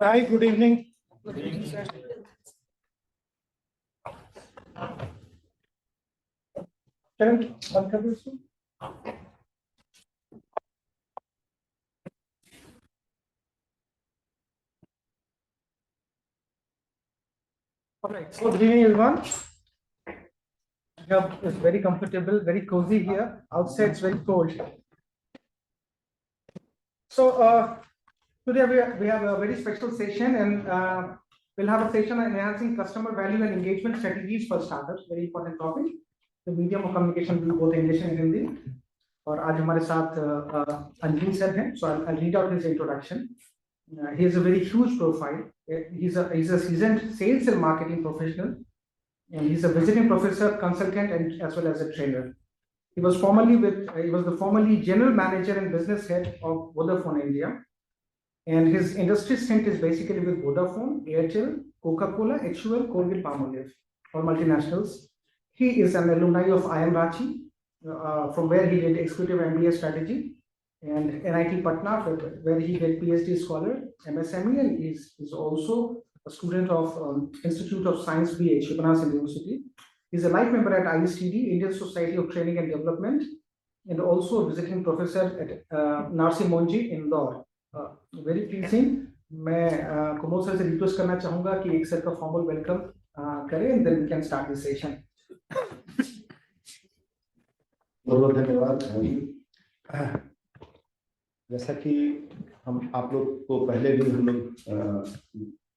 Hi, good evening. Charan, बंद कर दो इसको. All right. So good evening, everyone. It's very comfortable, very cozy here. Outside it's very cold. So today we have a very special session, and we'll have a session on enhancing customer value and engagement strategies for startups. Very important topic. The medium of communication will be both English and Hindi. और आज हमारे साथ Anjali sir हैं. So I'll read out his introduction. He has a very huge profile. He's a seasoned sales and marketing professional, and he's a visiting professor, consultant, and as well as a trainer. He was the formerly general manager and business head of Vodafone India, and his industry stint is basically with Vodafone, Airtel, Coca-Cola, HUL, Colgate-Palmolive, all multinationals. He is an alumni of IIM Ranchi, from where he did executive MBA strategy, and NIT Patna, where he did PhD scholar, MSME, and is also a student of Institute of Science BH, Upanas University. He's a life member at ISTD, Indian Society of Training and Development, and also a visiting professor at Narsi Monji, Indore. Very pleasing. मैं Kumod sir से request करना चाहूँगा कि एक sir का formal welcome करें, and then we can start the session. बहुत धन्यवाद. जैसा कि हम आप लोग को पहले भी हम लोग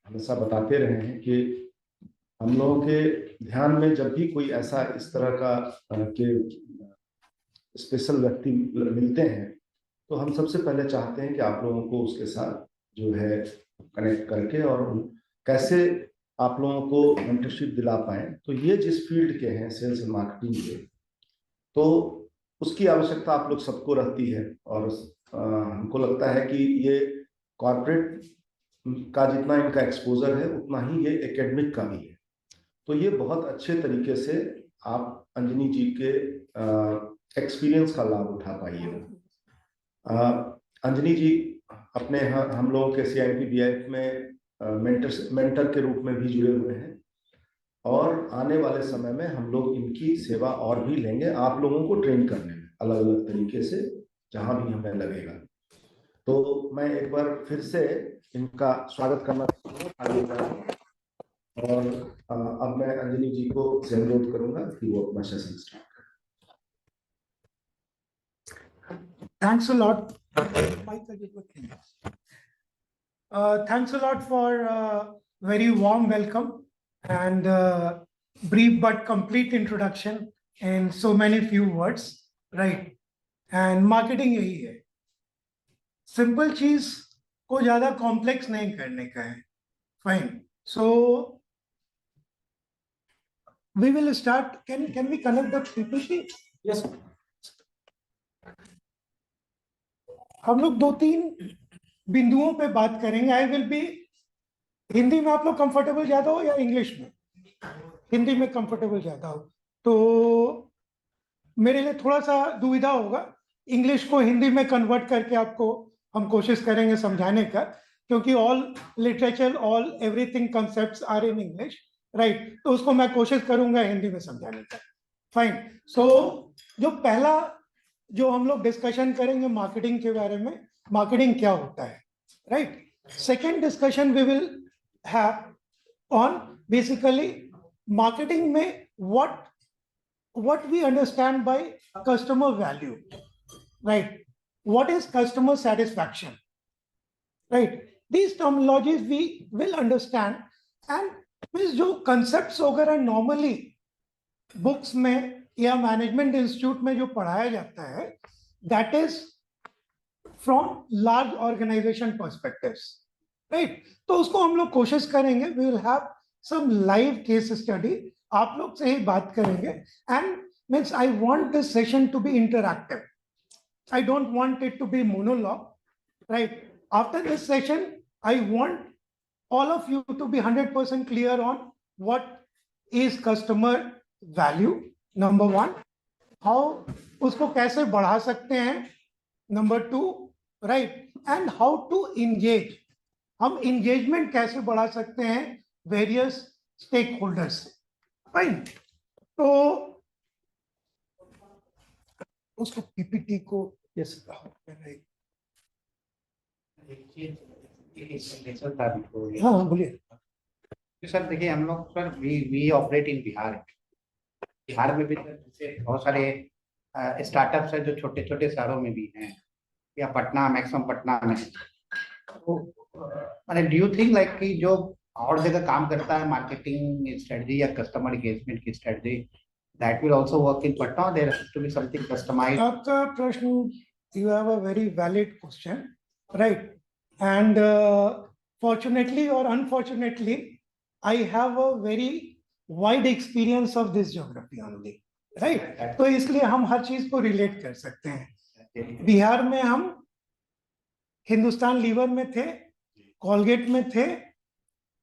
हमेशा बताते रहे हैं कि हम लोगों के ध्यान में जब भी कोई ऐसा इस तरह का के स्पेशल व्यक्ति मिलते हैं, तो हम सबसे पहले चाहते हैं कि आप लोगों को उसके साथ जो है कनेक्ट करके और कैसे आप लोगों को मेंटरशिप दिला पाएं. तो ये जिस फील्ड के हैं, सेल्स एंड मार्केटिंग के, तो उसकी आवश्यकता आप लोग सबको रहती है. और हमको लगता है कि ये कॉर्पोरेट का जितना इनका एक्सपोजर है, उतना ही ये एकेडमिक का भी है. तो ये बहुत अच्छे तरीके से आप अंजनी जी के एक्सपीरियंस का लाभ उठा पाइएगा. अंजनी जी अपने हम लोगों के CIMT-BIF में मेंटर के रूप में भी जुड़े हुए हैं, और आने वाले समय में हम लोग इनकी सेवा और भी लेंगे, आप लोगों को ट्रेन करने में अलग अलग तरीके से जहां भी हमें लगेगा. तो मैं एक बार फिर से इनका स्वागत करना चाहूँगा, और अब मैं अंजनी जी को अनुरोध करूंगा कि वो अपना सेशन स्टार्ट करें. Thanks a lot. Thanks a lot for a very warm welcome and brief but complete introduction in so many few words, right? And marketing यही है. Simple चीज को ज़्यादा complex नहीं करने का है. Fine. So we will start. Can we connect the people sheet? Yes. हम लोग 2-3 बिंदुओं पे बात करेंगे. आई विल बी हिंदी में आप लोग कंफर्टेबल ज्यादा हो या इंग्लिश में? हिंदी में कंफर्टेबल ज्यादा हो तो मेरे लिए थोड़ा सा दुविधा होगा. इंग्लिश को हिंदी में कन्वर्ट करके आपको हम कोशिश करेंगे समझाने का, क्योंकि all literature, all everything concepts are in English, right? तो उसको मैं कोशिश करूंगा हिंदी में समझाने का. फाइन. सो जो पहला जो हम लोग डिस्कशन करेंगे मार्केटिंग के बारे में, मार्केटिंग क्या होता है, right? Second discussion we will have on basically marketing में what we understand by customer value, right? What is customer satisfaction, right? These terminologies we will understand, and जो concepts वगैरह normally books में या management institute में जो पढ़ाया जाता है, that is from large organization perspectives, right? तो उसको हम लोग कोशिश करेंगे. We will have some live case study. आप लोग से ही बात करेंगे. And means I want this session to be interactive. I don't want it to be monologue, right? After this session, I want all of you to be 100% clear on what is customer value, number one. How उसको कैसे बढ़ा सकते हैं, number 2, right, and how to engage, हम engagement कैसे बढ़ा सकते हैं वेरियस स्टेक होल्डर्स से, राइट। तो उसको पीपीटी को यस हाँ बोलिए। सर देखिए, हम लोग sir we operate in Bihar. Bihar में भी सर जैसे बहुत सारे स्टार्टअप्स है जो छोटे छोटे शहरों में भी हैं, या पटना, मैक्सिमम पटना में। तो मैंने डू यू थिंक लाइक कि जो और जगह काम करता है मार्केटिंग स्ट्रेटजी या कस्टमर एंगेजमेंट की strategy, that will also work in Patna, there has to be something customized? आपका प्रश्न, you have a very valid question, right, and fortunately or unfortunately I have a very wide experience of this geography only, right? तो इसलिए हम हर चीज को relate कर सकते हैं। बिहार में हम हिंदुस्तान लीवर में थे, कोलगेट में थे,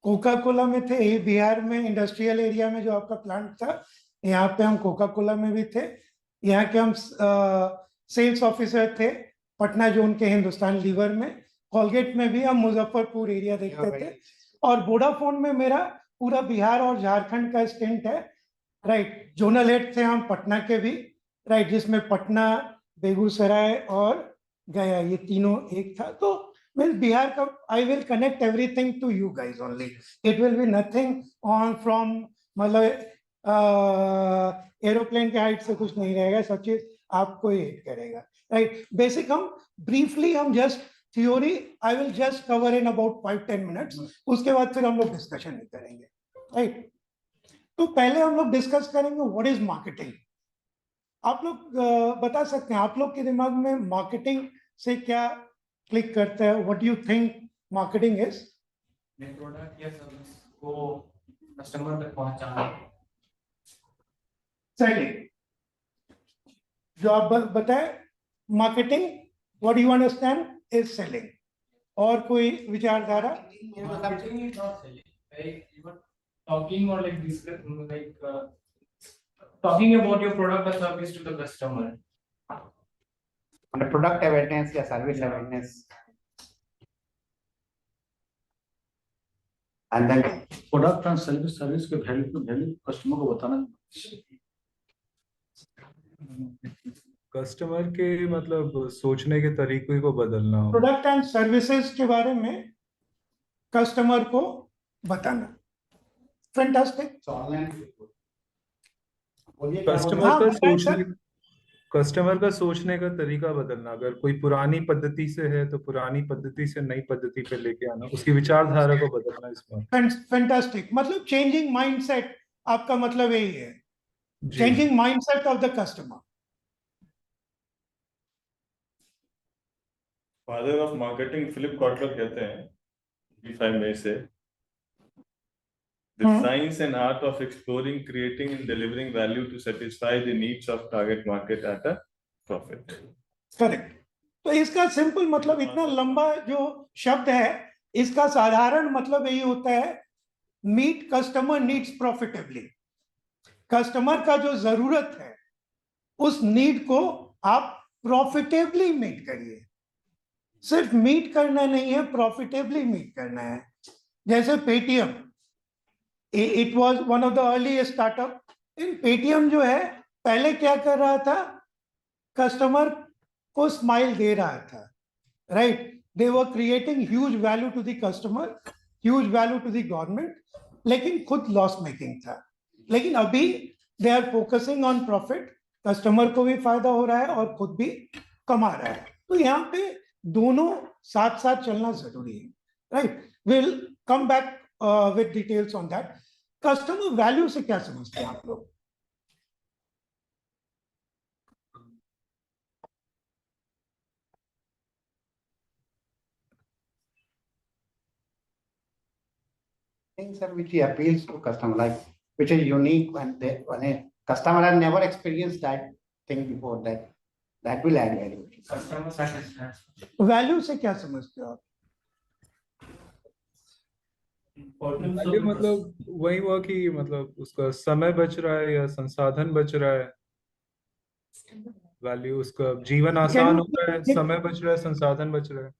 कोका कोला में थे। ये बिहार में इंडस्ट्रियल एरिया में जो आपका प्लांट था, यहाँ पे हम कोका कोला में भी थे। यहाँ के हम सेल्स ऑफिसर थे पटना जोन के हिंदुस्तान लीवर में। कोलगेट में भी हम मुजफ्फरपुर एरिया देखते थे। और वोडाफोन में मेरा पूरा बिहार और झारखंड का स्टेंट है, राइट। जोनल हेड थे हम पटना के भी, राइट, जिसमें पटना, बेगूसराय और गया, ये तीनों एक था। तो means Bihar ka, I will connect everything to you guys only. It will be nothing on from मतलब एरोप्लेन के हाइट से कुछ नहीं रहेगा, सब चीज आपको ही हिट करेगा, राइट। बेसिक हम ब्रीफली हम just theory I will just cover in about 5-10 minutes, उसके बाद फिर हम लोग डिस्कशन नहीं करेंगे, राइट। तो पहले हम लोग डिस्कस करेंगे व्हाट इज मार्केटिंग। आप लोग बता सकते हैं आप लोग के दिमाग में मार्केटिंग से क्या क्लिक करता है, what you think marketing is? Product या सर्विस को कस्टमर तक पहुंचाना। सेलिंग, जो आप बताएं marketing, what you understand is selling. और कोई विचारधारा? Marketing is not selling, like you are talking or like discuss, talking about your product or service to the customer. Product awareness या service awareness, and then product and service के value customer को बताना। Customer के मतलब सोचने के तरीके को बदलना। प्रोडक्ट एंड सर्विसेज के बारे में कस्टमर को बताना। फैंटास्टिक। कस्टमर का सोचने का तरीका बदलना। अगर कोई पुरानी पद्धति से है तो पुरानी पद्धति से नई पद्धति पे लेके आना, उसकी विचारधारा को बदलना। इसमें फैंटास्टिक, मतलब चेंजिंग माइंडसेट, आपका मतलब यही है, changing mindset of the customer. Father of marketing Philip Kotler कहते हैं, if I may say, the science and art of exploring, creating and delivering value to satisfy the needs of target market at a profit. Correct. तो इसका simple मतलब, इतना लंबा जो शब्द है, इसका साधारण मतलब यही होता है, meet customer needs profitably. Customer का जो जरूरत है उस नीड को आप प्रॉफिटेबली मीट करिए। सिर्फ मीट करना नहीं है, प्रॉफिटेबली मीट करना है। जैसे Paytm, it was one of the early startup. In Paytm जो है पहले क्या कर रहा था, कस्टमर को स्माइल दे रहा था, right. They were creating huge value to the customer, huge value to the government, लेकिन खुद लॉस मेकिंग था। लेकिन अभी they are focusing on profit, customer को भी फायदा हो रहा है और खुद भी कमा रहा है। तो यहाँ पे दोनों साथ साथ चलना जरूरी है, right. Will come back with details on that. Customer value से क्या समझते हैं आप लोग? things are which he appeals to customer, like which is unique when a customer has never experienced that thing before, that will add value. Customer satisfaction. Value से क्या समझते हो आप? ये मतलब वही हुआ कि मतलब उसका समय बच रहा है या संसाधन बच रहा है, वैल्यू, उसका जीवन आसान हो रहा है, समय बच रहा है, संसाधन बच रहा है।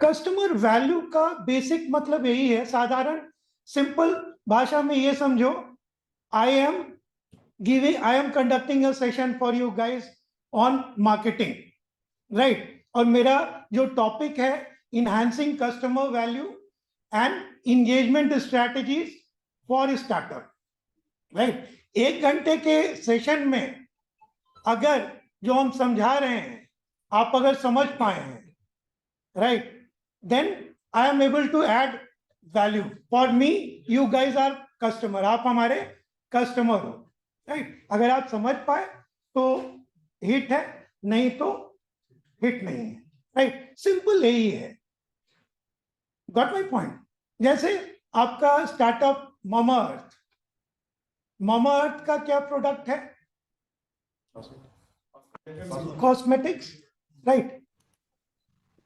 कस्टमर वैल्यू का बेसिक मतलब यही है, साधारण सिंपल भाषा में ये समझो, I am conducting a session for you guys on marketing, right, और मेरा जो टॉपिक है enhancing customer value and engagement strategies for startup, right. 1 घंटे के सेशन में अगर जो हम समझा रहे हैं आप अगर समझ पाए हैं, right, then I am able to add value. For me, you guys are customer. आप हमारे कस्टमर हो, right? अगर आप समझ पाए तो हिट है, नहीं तो हिट नहीं है, right? सिंपल यही है। Got my point? जैसे आपका स्टार्टअप मामा अर्थ, मामा अर्थ का क्या प्रोडक्ट है? Cosmetics, right.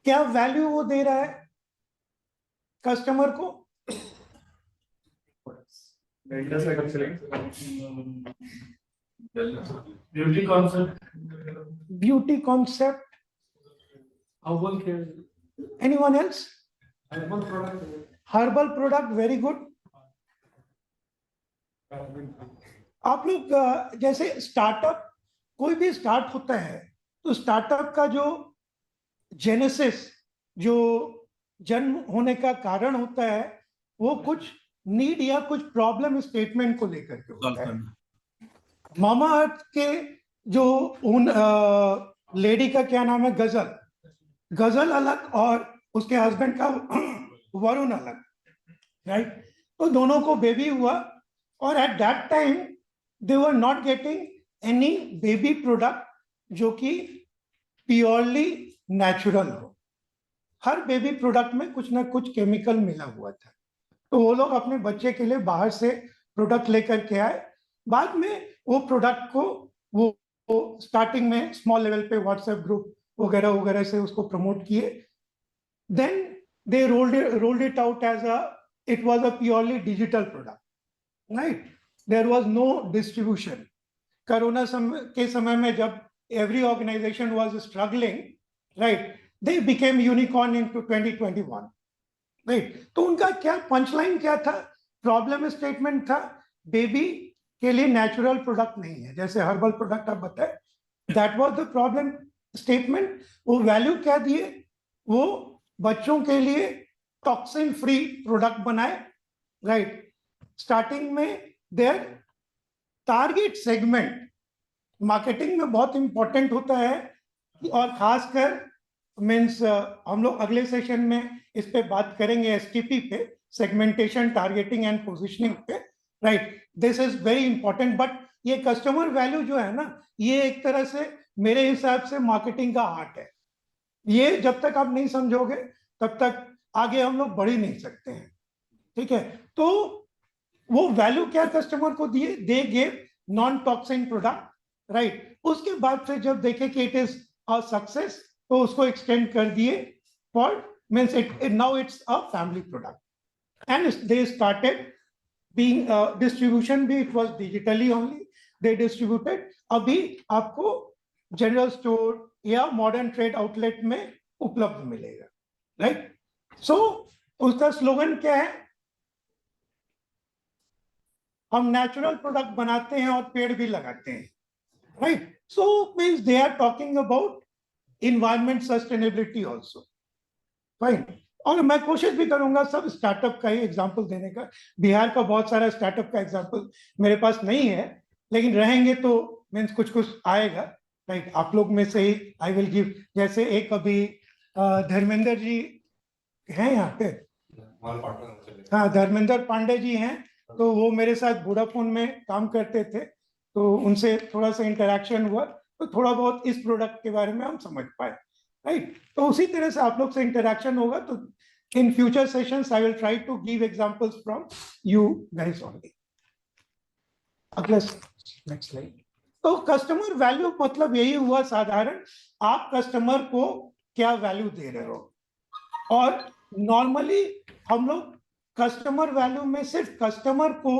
क्या वैल्यू वो दे रहा है कस्टमर को? Beauty concept, beauty concept, herbal care, anyone else? Herbal product, herbal product, very good. आप लोग जैसे स्टार्टअप कोई भी स्टार्ट होता है तो स्टार्टअप का जो जेनेसिस, जो जन्म होने का कारण होता है, वो कुछ नीड या कुछ प्रॉब्लम स्टेटमेंट को लेकर के होता है। मामा अर्थ के जो उन लेडी का क्या नाम है, गजल, गजल अलग और उसके हस्बैंड का वरुण अलग, राइट। तो दोनों को बेबी हुआ और at that time they were not getting any baby product जो कि प्योरली नेचुरल हो। हर बेबी प्रोडक्ट में कुछ ना कुछ केमिकल मिला हुआ था, तो वो लोग अपने बच्चे के लिए बाहर से प्रोडक्ट लेकर के आए। बाद में वो प्रोडक्ट को वो स्टार्टिंग में स्मॉल लेवल पे व्हाट्सएप ग्रुप वगैरह वगैरह से उसको प्रमोट किए। Then they rolled it out as it was a purely digital product, right? There was no distribution. Corona के समय में जब every organization was struggling, right, they became unicorn into 2021, right? तो उनका क्या पंचलाइन क्या था, प्रॉब्लम स्टेटमेंट था, बेबी के लिए नेचुरल प्रोडक्ट नहीं है, जैसे हर्बल प्रोडक्ट आप बताए, that was the problem statement. वो वैल्यू क्या दिए, वो बच्चों के लिए टॉक्सिन फ्री प्रोडक्ट बनाए, राइट। स्टार्टिंग में देयर टारगेट सेगमेंट मार्केटिंग में बहुत इंपॉर्टेंट होता है, और खासकर मीन्स हम लोग अगले सेशन में इस पे बात करेंगे, एसटीपी पे, सेगमेंटेशन, टारगेटिंग एंड पोजीशनिंग पे, right. This is very important. But ये कस्टमर वैल्यू जो है ना, ये एक तरह से मेरे हिसाब से मार्केटिंग का हार्ट है। ये जब तक आप नहीं समझोगे तब तक आगे हम लोग बढ़ ही नहीं सकते हैं, ठीक है। तो वो वैल्यू क्या कस्टमर को दिए, they gave non toxin product, right. उसके बाद से जब देखे कि इट इज अ सक्सेस तो उसको एक्सटेंड कर दिए for means it now it's a family product and they started being distribution भी, it was digitally only, they distributed. अभी आपको जनरल स्टोर या मॉडर्न ट्रेड आउटलेट में उपलब्ध मिलेगा, राइट। सो उसका स्लोगन क्या है, हम नेचुरल प्रोडक्ट बनाते हैं और पेड़ भी लगाते हैं, right. So means they are talking about environment sustainability also, fine. और मैं कोशिश भी करूंगा सब स्टार्टअप का ही एग्जाम्पल देने का। बिहार का बहुत सारा स्टार्टअप का एग्जाम्पल मेरे पास नहीं है, लेकिन रहेंगे तो मीन्स कुछ कुछ आएगा, राइट। आप लोग में से ही आई विल गिव, जैसे एक अभी धर्मेंद्र जी हैं यहाँ पे, हाँ, धर्मेंद्र पांडे जी हैं, तो वो मेरे साथ वोडाफोन में काम करते थे, तो उनसे थोड़ा सा इंटरेक्शन हुआ, तो थोड़ा बहुत इस प्रोडक्ट के बारे में हम समझ पाए, राइट। तो उसी तरह से आप लोग से इंटरेक्शन होगा, तो in future sessions I will try to give examples from you guys only. अगला नेक्स्ट स्लाइड। तो कस्टमर वैल्यू मतलब यही हुआ साधारण, आप कस्टमर को क्या वैल्यू दे रहे हो। और नॉर्मली हम लोग कस्टमर वैल्यू में सिर्फ कस्टमर को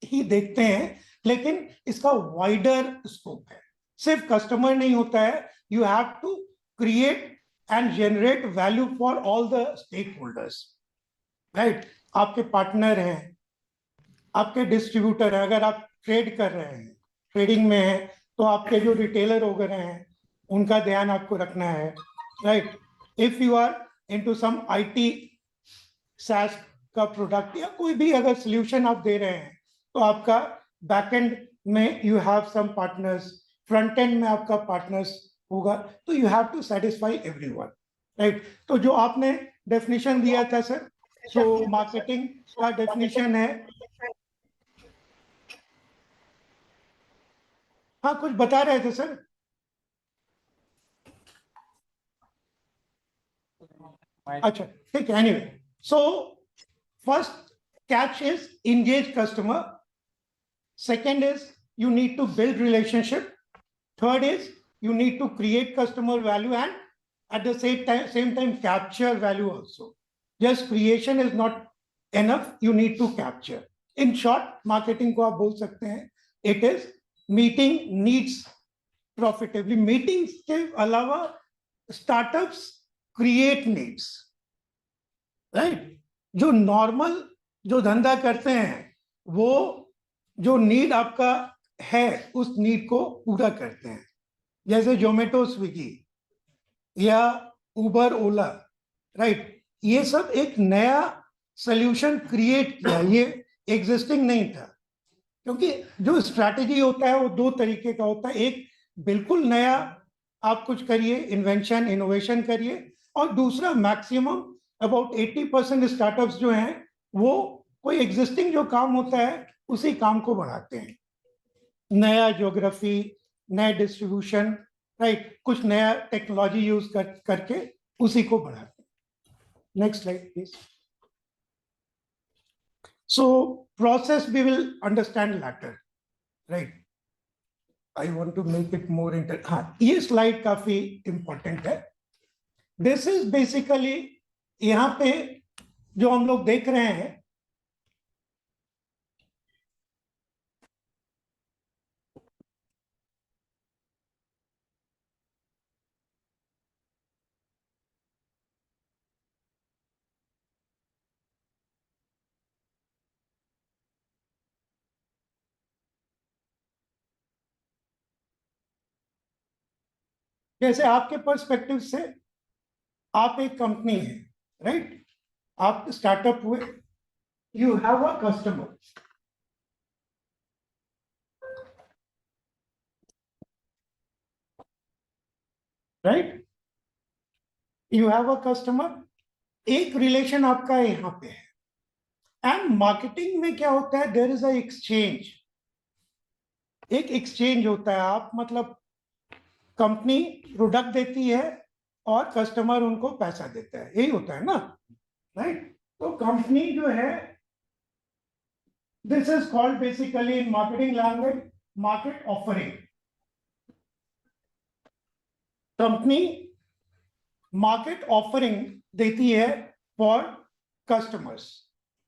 ही देखते हैं, लेकिन इसका वाइडर स्कोप है, सिर्फ कस्टमर नहीं होता है, you have to create and generate value for all the stakeholders, right. आपके पार्टनर हैं, आपके डिस्ट्रीब्यूटर हैं, अगर आप ट्रेड कर रहे हैं, ट्रेडिंग में है, तो आपके जो रिटेलर वगैरह हैं उनका ध्यान आपको रखना है, right. If you are into some IT SaaS का प्रोडक्ट या कोई भी अगर सोल्यूशन आप दे रहे हैं, तो आपका बैकएंड में you have some partners, front end में आपका पार्टनर्स होगा, तो you have to satisfy everyone, right. तो जो आपने डेफिनेशन दिया था सर, सो मार्केटिंग का डेफिनेशन है, हाँ कुछ बता रहे थे सर। अच्छा ठीक है, anyway, so first catch is engage customer, second is you need to build relationship, third is you need to create customer value and at the same time capture value also. Just creation is not enough, you need to capture. In short, marketing को आप बोल सकते हैं, it is meeting needs profitably. Meetings के अलावा startups create needs, right. जो normal जो धंधा करते हैं वो जो नीड आपका है उस नीड को पूरा करते हैं, जैसे जोमेटो, स्विगी या उबर, ओला, राइट। ये सब एक नया सोल्यूशन क्रिएट किया, ये एग्जिस्टिंग नहीं था, क्योंकि जो स्ट्रैटेजी होता है वो दो तरीके का होता है, एक बिल्कुल नया आप कुछ करिए, इन्वेंशन इनोवेशन करिए, और दूसरा मैक्सिमम अबाउट 80% स्टार्टअप्स जो हैं वो कोई एग्जिस्टिंग जो काम होता है उसी काम को बढ़ाते हैं, नया ज्योग्राफी, नया डिस्ट्रीब्यूशन, राइट, कुछ नया टेक्नोलॉजी यूज करके उसी को बढ़ाते हैं। Next slide please. So process we will understand later, right. I want to make it more inter, हाँ ये स्लाइड काफी इंपॉर्टेंट है। दिस इज बेसिकली, यहाँ पे जो हम लोग देख रहे हैं, जैसे आपके पर्सपेक्टिव से आप एक कंपनी है, राइट, आप स्टार्टअप हुए, you have a customer, right, you have a customer, एक रिलेशन आपका यहां पे है। एंड मार्केटिंग में क्या होता है, देयर इज अ एक्सचेंज, एक एक्सचेंज होता है। आप मतलब कंपनी प्रोडक्ट देती है और कस्टमर उनको पैसा देता है, यही होता है ना, राइट। तो कंपनी जो है, this is called basically in marketing language market offering. Company market offering देती है फॉर कस्टमर्स।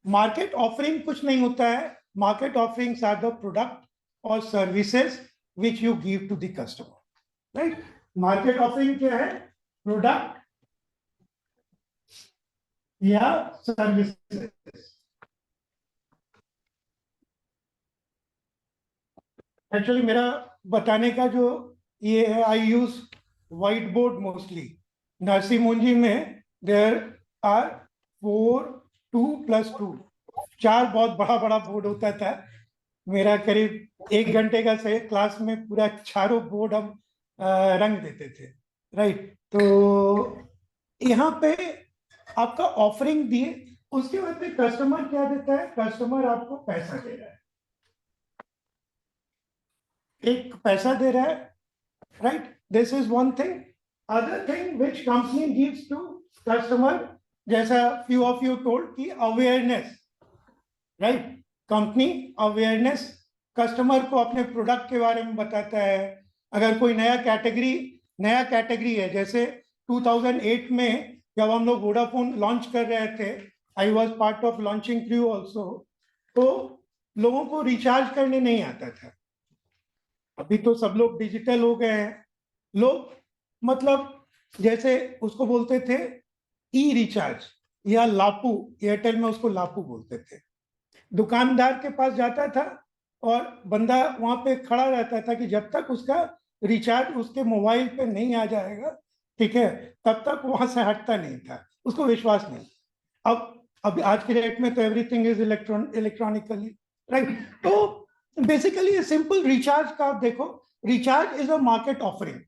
मार्केट ऑफरिंग कुछ नहीं होता है, market offerings are the product और services which you give to the customer, right. Market offering क्या है, product या सर्विसेज। एक्चुअली मेरा बताने का जो ये है, I use white board mostly. Narsee Monjee में देयर आर 4 2 + 2, 4 बहुत बड़ा बड़ा बोर्ड होता था। मेरा करीब 1 घंटे का से क्लास में पूरा चारों बोर्ड हम रंग देते थे, राइट। तो यहाँ पे आपका ऑफरिंग दिए, उसके बाद में कस्टमर क्या देता है, कस्टमर आपको पैसा दे रहा है, एक पैसा दे रहा है, right. This is one thing. Other thing which company gives to customer, जैसा फ्यू ऑफ यू टोल्ड कि awareness, right. Company awareness, customer को अपने प्रोडक्ट के बारे में बताता है। अगर कोई नया कैटेगरी है, जैसे 2008 में जब हम लोग वोडाफोन लॉन्च कर रहे थे, I was part of launching crew also, तो लोगों को रिचार्ज करने नहीं आता था, अभी तो सब लोग डिजिटल हो गए हैं, लोग मतलब जैसे उसको बोलते थे ई रिचार्ज या लापू, एयरटेल में उसको लापू बोलते थे। दुकानदार के पास जाता था और बंदा वहां पे खड़ा रहता था कि जब तक उसका रिचार्ज उसके मोबाइल पे नहीं आ जाएगा, ठीक है, तब तक वहां से हटता नहीं था, उसको विश्वास नहीं। अब आज के डेट में तो एवरीथिंग इज इलेक्ट्रॉनिकली, राइट। तो बेसिकली सिंपल रिचार्ज का आप देखो, recharge is a market offering,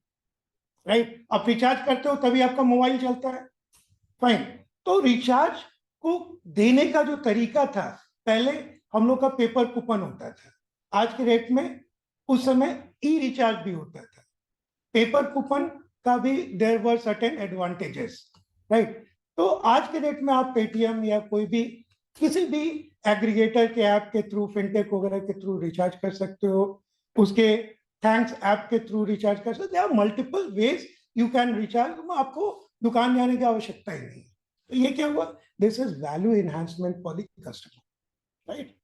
right. आप रिचार्ज करते हो तभी आपका मोबाइल चलता है, फाइन। तो रिचार्ज को देने का जो तरीका था, पहले हम लोग का पेपर कूपन होता था, आज के डेट में उस समय ई रिचार्ज भी होता था। पेपर कूपन का भी there were certain advantages, right. तो आज के डेट में आप पेटीएम या कोई भी किसी भी एग्रीगेटर के ऐप के थ्रू, फिनटेक वगैरह के थ्रू रिचार्ज कर सकते हो, उसके थैंक्स ऐप के थ्रू रिचार्ज कर सकते हो। Multiple ways you can recharge, आपको दुकान जाने की आवश्यकता ही नहीं। तो ये क्या हुआ, this is value enhancement for the customer, right.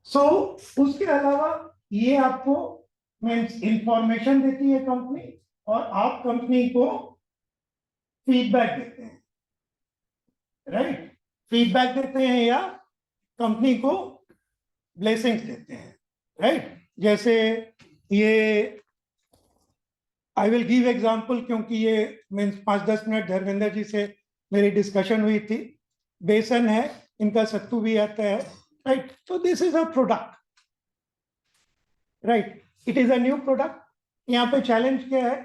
So उसके अलावा ये आपको मीन्स इंफॉर्मेशन देती है कंपनी, और आप कंपनी को फीडबैक देते हैं, राइट। फीडबैक देते हैं या कंपनी को ब्लेसिंग्स देते हैं, राइट। जैसे ये आई विल गिव एग्जांपल, क्योंकि ये मीन्स 5-10 मिनट धर्मेंद्र जी से मेरी डिस्कशन हुई थी। बेसन है, इनका सत्तू भी आता है, राइट। तो this is a product, right, it is a new product. यहाँ पे चैलेंज क्या है,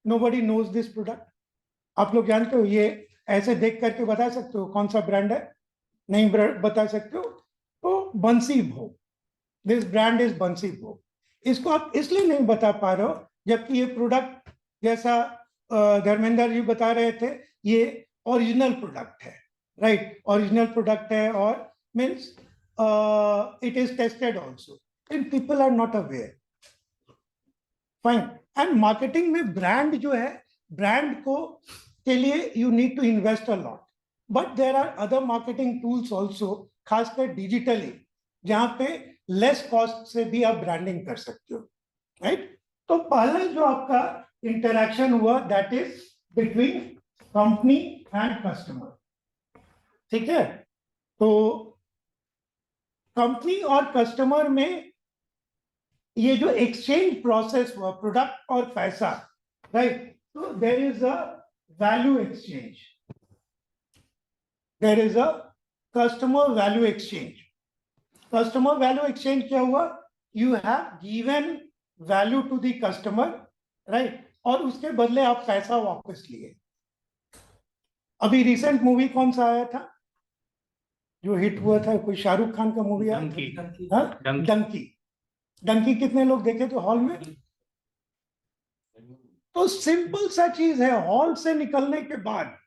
नोबडी नोज दिस प्रोडक्ट। आप लोग जानते हो, ये ऐसे देख करके बता सकते हो कौन सा ब्रांड है, नहीं बता सकते हो, तो बंसी भोग, दिस ब्रांड इज बंसी भोग। इसको आप इसलिए नहीं बता पा रहे हो जबकि ये प्रोडक्ट, जैसा धर्मेंद्र जी बता रहे थे, ये ओरिजिनल प्रोडक्ट है, राइट, ओरिजिनल प्रोडक्ट है, और means it is tested also, and people are not aware, fine. And marketing में ब्रांड जो है, ब्रांड को के लिए you need to invest a lot, but there are other marketing tools also, खासकर digitally, जहां पे लेस कॉस्ट से भी आप ब्रांडिंग कर सकते हो, राइट। तो पहला जो आपका इंटरैक्शन हुआ, that is between company and customer, ठीक है। तो कंपनी और कस्टमर में ये जो एक्सचेंज प्रोसेस हुआ, प्रोडक्ट और पैसा, राइट, तो there is a value exchange, there is a customer value exchange. Customer value exchange क्या हुआ, you have given value to the customer, right, और उसके बदले आप पैसा वापस लिए। अभी रिसेंट मूवी कौन सा आया था जो हिट हुआ था, कोई शाहरुख खान का मूवी आया था, डंकी। डंकी कितने लोग देखे थे हॉल में? तो सिंपल सा चीज है, हॉल से निकलने के बाद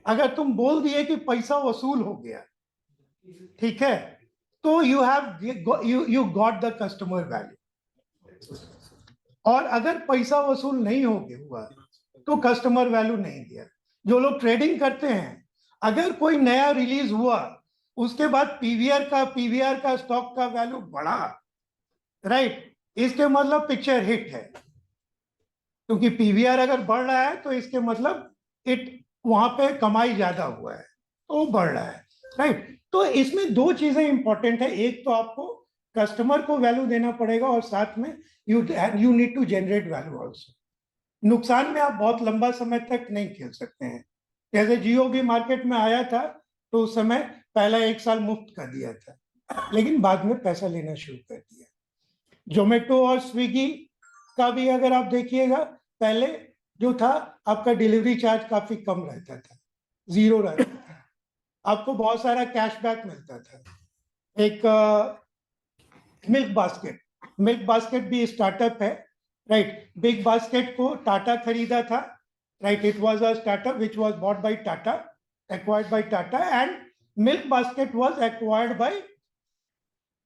अगर तुम बोल दिए कि पैसा वसूल हो गया, ठीक है, तो you have you got the customer value. और अगर पैसा वसूल नहीं हो गया हुआ तो कस्टमर वैल्यू नहीं दिया। जो लोग ट्रेडिंग करते हैं, अगर कोई नया रिलीज हुआ, उसके बाद पीवीआर का स्टॉक का वैल्यू बढ़ा, राइट, इसके मतलब पिक्चर हिट है, क्योंकि पीवीआर अगर बढ़ रहा है तो इसके मतलब वहां पे कमाई ज्यादा हुआ है, तो बढ़ रहा है, राइट। तो इसमें दो चीजें इंपॉर्टेंट है, एक तो आपको कस्टमर को वैल्यू देना पड़ेगा, और साथ में you need to generate value also. नुकसान में आप बहुत लंबा समय तक नहीं खेल सकते हैं। जैसे जियो भी मार्केट में आया था, तो उस समय पहला 1 साल मुफ्त कर दिया था, लेकिन बाद में पैसा लेना शुरू कर दिया। जोमेटो और स्विगी का भी अगर आप देखिएगा, पहले जो था आपका डिलीवरी चार्ज काफी कम रहता था, 0 रहता था, आपको बहुत सारा कैशबैक मिलता था। एक मिल्क बास्केट भी स्टार्टअप है, राइट। बिग बास्केट को टाटा खरीदा था, right, it was a startup which was bought by Tata, acquired by Tata, and milk basket was acquired by,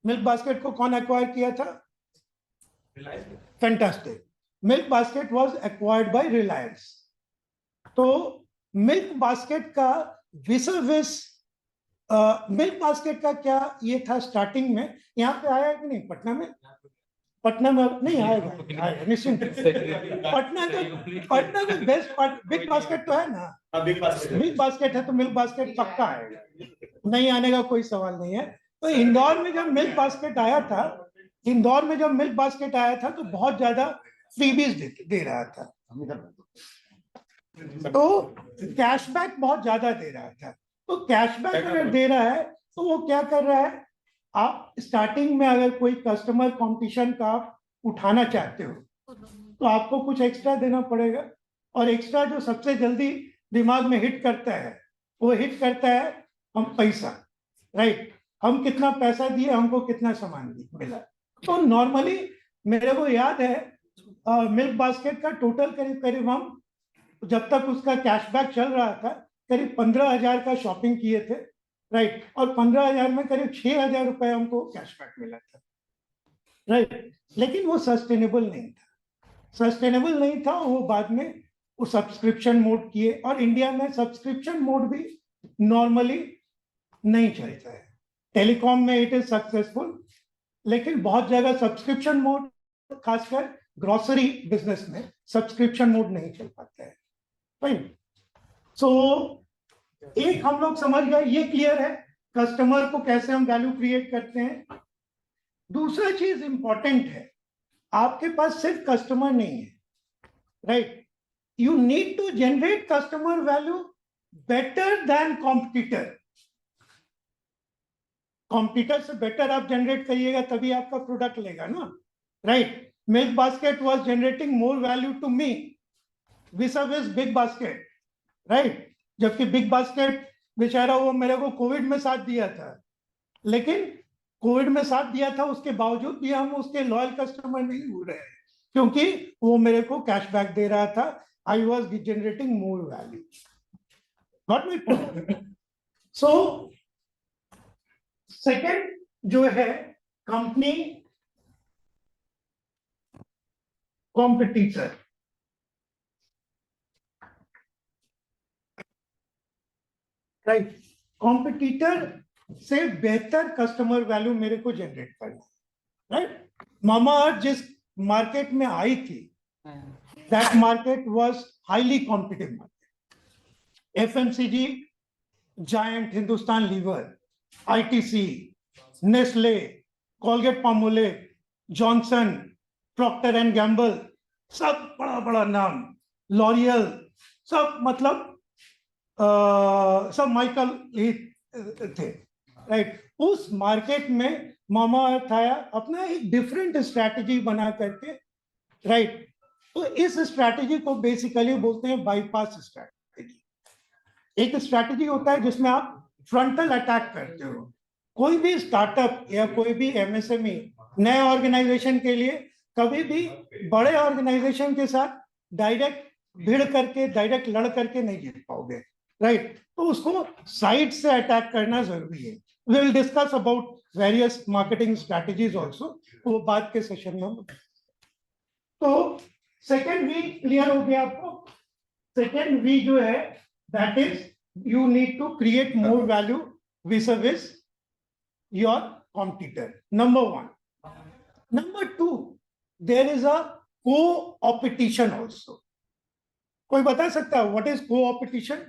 milk basket को कौन एक्वायर किया था? Fantastic, milk basket was acquired by Reliance. तो मिल्क बास्केट का milk basket का क्या ये था स्टार्टिंग में, यहाँ पे आया कि नहीं पटना में? पटना में नहीं आएगा निश्चिंत। पटना तो बेस्ट बिग बास्केट तो है ना, बिग बास्केट है तो मिल्क बास्केट पक्का आएगा, नहीं आने का कोई सवाल नहीं है। तो इंदौर में जब मिल्क बास्केट आया था, तो बहुत ज्यादा फ्रीबीज दे रहा था, तो कैशबैक बहुत ज्यादा दे रहा था। तो कैशबैक अगर दे रहा है तो वो क्या कर रहा है, आप स्टार्टिंग में अगर कोई कस्टमर कंपटीशन का आप उठाना चाहते हो तो आपको कुछ एक्स्ट्रा देना पड़ेगा, और एक्स्ट्रा जो सबसे जल्दी दिमाग में हिट करता है वो हिट करता है हम पैसा, राइट, हम कितना पैसा दिए, हमको कितना सामान मिला। तो नॉर्मली मेरे को याद है मिल्क बास्केट का टोटल करीब करीब हम जब तक उसका कैशबैक चल रहा था करीब 15,000 का शॉपिंग किए थे, राइट, और 15,000 में करीब 6,000 रुपए हमको कैशबैक मिला था, राइट। लेकिन वो सस्टेनेबल नहीं था, वो बाद में वो सब्सक्रिप्शन मोड किए, और इंडिया में सब्सक्रिप्शन मोड भी नॉर्मली नहीं चलता है। टेलीकॉम में इट इज सक्सेसफुल, लेकिन बहुत जगह सब्सक्रिप्शन मोड, खासकर ग्रोसरी बिजनेस में सब्सक्रिप्शन मोड नहीं चल पाता है, राइट। सो एक हम लोग समझ गए, ये क्लियर है कस्टमर को कैसे हम वैल्यू क्रिएट करते हैं। दूसरा चीज इंपॉर्टेंट है, आपके पास सिर्फ कस्टमर नहीं है, right, you need to generate customer value better than competitor. Competitor से बेटर आप जनरेट करिएगा तभी आपका प्रोडक्ट लेगा ना, right. Milkbasket was generating more value to me vis-a-vis BigBasket, right, जबकि बिग बास्केट बेचारा वो मेरे को कोविड में साथ दिया था, लेकिन कोविड में साथ दिया था उसके बावजूद भी हम उसके लॉयल कस्टमर नहीं हो रहे हैं, क्योंकि वो मेरे को कैशबैक दे रहा था। I was generating more value, got my point. So second जो है कंपनी कॉम्पिटिटर, राइट, कॉम्पिटिटर से बेहतर कस्टमर वैल्यू मेरे को जनरेट करना, राइट। मामाअर्थ जिस मार्केट में आई थी, that market was highly competitive market. FMCG giant Hindustan Lever, ITC, Nestle, Colgate Palmolive, Johnson, Procter and Gamble, सब बड़ा बड़ा नाम, लॉरियल, सब मतलब सब माइकल ही थे, राइट। उस मार्केट में मामाअर्थ आया अपना एक डिफरेंट स्ट्रैटेजी बना करके, राइट। तो इस स्ट्रैटेजी को बेसिकली बोलते हैं बाईपास स्ट्रैटेजी। एक स्ट्रैटेजी होता है जिसमें आप फ्रंटल अटैक करते हो। कोई भी स्टार्टअप या कोई भी एमएसएमई नए ऑर्गेनाइजेशन के लिए कभी भी बड़े ऑर्गेनाइजेशन के साथ डायरेक्ट भिड़ करके, डायरेक्ट लड़ करके नहीं जीत पाओगे, राइट। तो उसको साइड से अटैक करना जरूरी है। We will discuss about various marketing strategies also, वो बाद के सेशन में। तो सेकेंड वी क्लियर हो गया आपको। सेकेंड वी जो है that is you need to create more value vis-a-vis your competitor, number one. Number two, there is a co-opetition also. कोई बता सकता है what is co-opetition?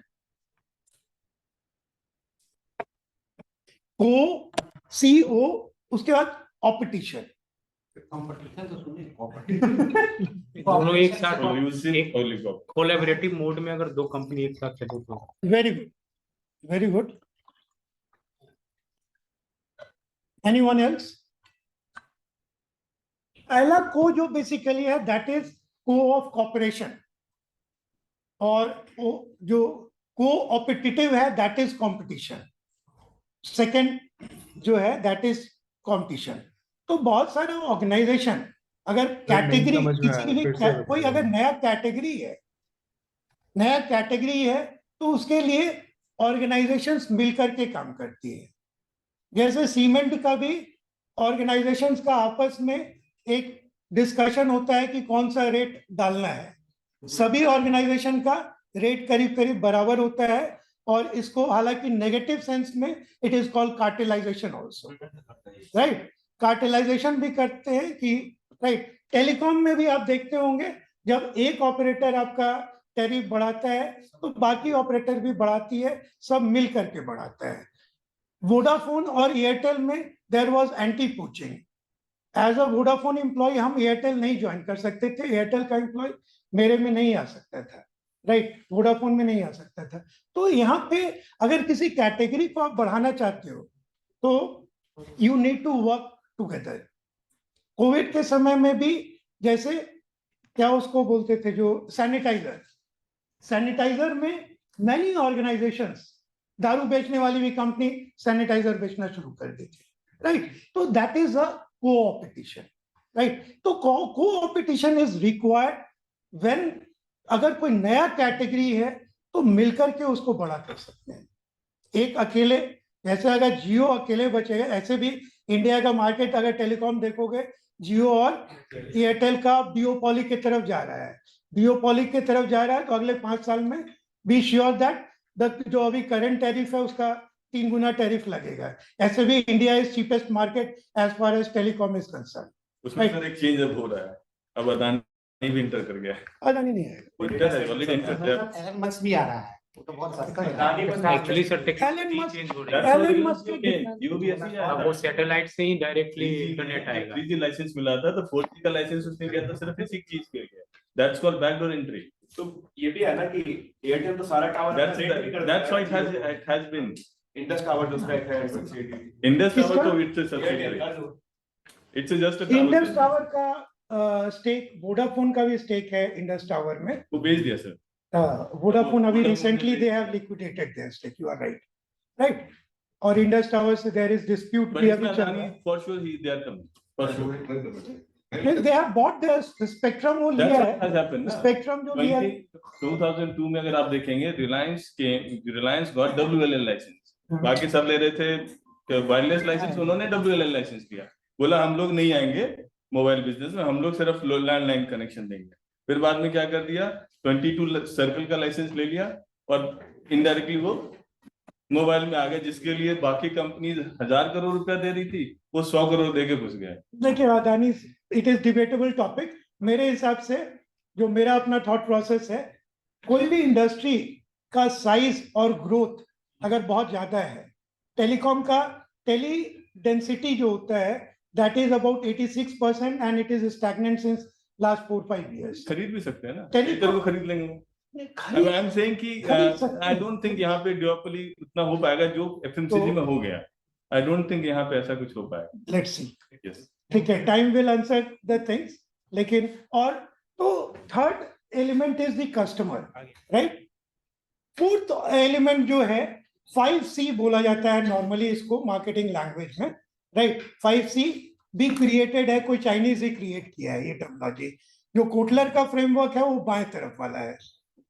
CO उसके बाद ऑपटिशन। कंपटीशन तो सुनिए, दोनों एक साथ Collusive oligopoly. कोलैबोरेटिव मोड में अगर दो कंपनी एक साथ चले तो very good, very good. Anyone else? पहला को जो बेसिकली है दैट इज को ऑफ कॉपरेशन, और जो को-ऑपिटिटिव है दैट इज कंपटीशन। सेकेंड जो है दैट इज कंपटीशन। तो बहुत सारे ऑर्गेनाइजेशन अगर कैटेगरी किसी की भी कोई अगर नया कैटेगरी है तो उसके लिए ऑर्गेनाइजेशंस मिलकर के काम करती है। जैसे सीमेंट का भी ऑर्गेनाइजेशंस का आपस में एक डिस्कशन होता है कि कौन सा रेट डालना है। सभी ऑर्गेनाइजेशन का रेट करीब करीब बराबर होता है, और इसको हालांकि नेगेटिव सेंस में it is called cartelization also, right. Cartelization भी करते हैं कि राइट। टेलीकॉम में भी आप देखते होंगे जब एक ऑपरेटर आपका टैरिफ बढ़ाता है तो बाकी ऑपरेटर भी बढ़ाती है, सब मिल करके बढ़ाता है। वोडाफोन और एयरटेल में there was anti poaching. As a Vodafone employee हम एयरटेल नहीं ज्वाइन कर सकते थे, एयरटेल का एम्प्लॉय मेरे में नहीं आ सकता था, राइट, वोडाफोन में नहीं आ सकता था। तो यहाँ पे अगर किसी कैटेगरी को आप बढ़ाना चाहते हो तो you need to work together. Covid के समय में भी जैसे क्या उसको बोलते थे जो सैनिटाइजर में मैनी ऑर्गेनाइजेशंस, दारू बेचने वाली भी कंपनी सैनिटाइजर बेचना शुरू कर दी थी, राइट। तो दैट इज अ कोऑपटिशन, राइट। तो कोऑपटिशन इज रिक्वायर्ड व्हेन अगर कोई नया कैटेगरी है तो मिलकर के उसको बड़ा कर सकते हैं। एक अकेले, जैसे अगर जियो अकेले बचेगा, ऐसे भी इंडिया का मार्केट अगर टेलीकॉम देखोगे, जियो और एयरटेल का डिओपॉली की तरफ जा रहा है, डिओपॉली की तरफ जा रहा है। तो अगले 5 साल में बी श्योर दैट जो अभी करंट टैरिफ है उसका 3 गुना टैरिफ लगेगा। ऐसे भी India is cheapest market as far as telecom is concern. उसमें सर एक चेंज अब हो रहा है, अब अदानी भी इंटर कर गया है। अदानी नहीं है, इंटर है, ऑलरेडी इंटर है। एलन मस्क भी आ रहा है, वो तो बहुत सस्ता है। Actually sir Elon Musk change हो रहा है। एलन मस्क यू भी ऐसे ही आया अब वो सैटेलाइट से ही डायरेक्टली इंटरनेट आएगा। 3G लाइसेंस मिला था तो 4G का लाइसेंस उसने लिया था सिर्फ इसी चीज के लिए। That's called backdoor entry. तो ये भी है ना कि एयरटेल तो सारा tower That's why it has been. Indus tower जो उसका एक है सब्सिडी। Indus Tower किसका? तो it's a subsidiary. It's just a Indus tower. Tower का स्टेक, वोडाफोन का भी स्टेक है इंडस टावर में। वो बेच दिया सर। वोडाफोन अभी Vodafone रिसेंटली ने they have liquidated their stake, you are right, right. और इंडस टावर से देयर इज डिस्प्यूट But भी इसमें अभी चल रहा अदानी है। for sure they are coming. For sure. They have bought the spectrum, वो That's लिया what has है happened ना। स्पेक्ट्रम जो लिया है। 2002 में अगर आप देखेंगे रिलायंस गॉट WLL लाइसेंस, बाकी सब ले रहे थे वायरलेस लाइसेंस, उन्होंने WLL लाइसेंस दिया, बोला हम लोग नहीं आएंगे मोबाइल बिजनेस में, हम लोग सिर्फ लैंडलाइन कनेक्शन देंगे। फिर बाद में क्या कर दिया, 22 सर्कल का लाइसेंस ले लिया और इनडायरेक्टली वो मोबाइल में आ गए, जिसके लिए बाकी कंपनी 1000 करोड़ रुपया दे रही थी, वो 100 करोड़ देके घुस गए। देखिए Adani, it is debatable topic. मेरे हिसाब से जो मेरा अपना थॉट प्रोसेस है, कोई भी इंडस्ट्री का साइज और ग्रोथ अगर बहुत ज्यादा है, टेलीकॉम का टेली डेंसिटी जो होता है that is about 86% and it is stagnant since last 4-5 years। खरीद भी सकते हैं ना, टेलीकॉम को खरीद लेंगे। खरीद आई एम सेइंग कि खरीद सकते आई हैं। डोंट थिंक यहाँ पे duopoly उतना हो पाएगा जो FMCG तो- में हो गया। आई डोंट थिंक यहाँ पे ऐसा कुछ हो पाएगा। Let's see, Yes. ठीक है, time will answer the things. लेकिन और तो third element is the customer, right. Fourth element जो है 5C बोला जाता है नॉर्मली इसको मार्केटिंग लैंग्वेज में, राइट। 5C भी क्रिएटेड है, कोई चाइनीज ही क्रिएट किया है ये टर्मिनोलॉजी। जो कोटलर का फ्रेमवर्क है वो बाएं तरफ वाला है,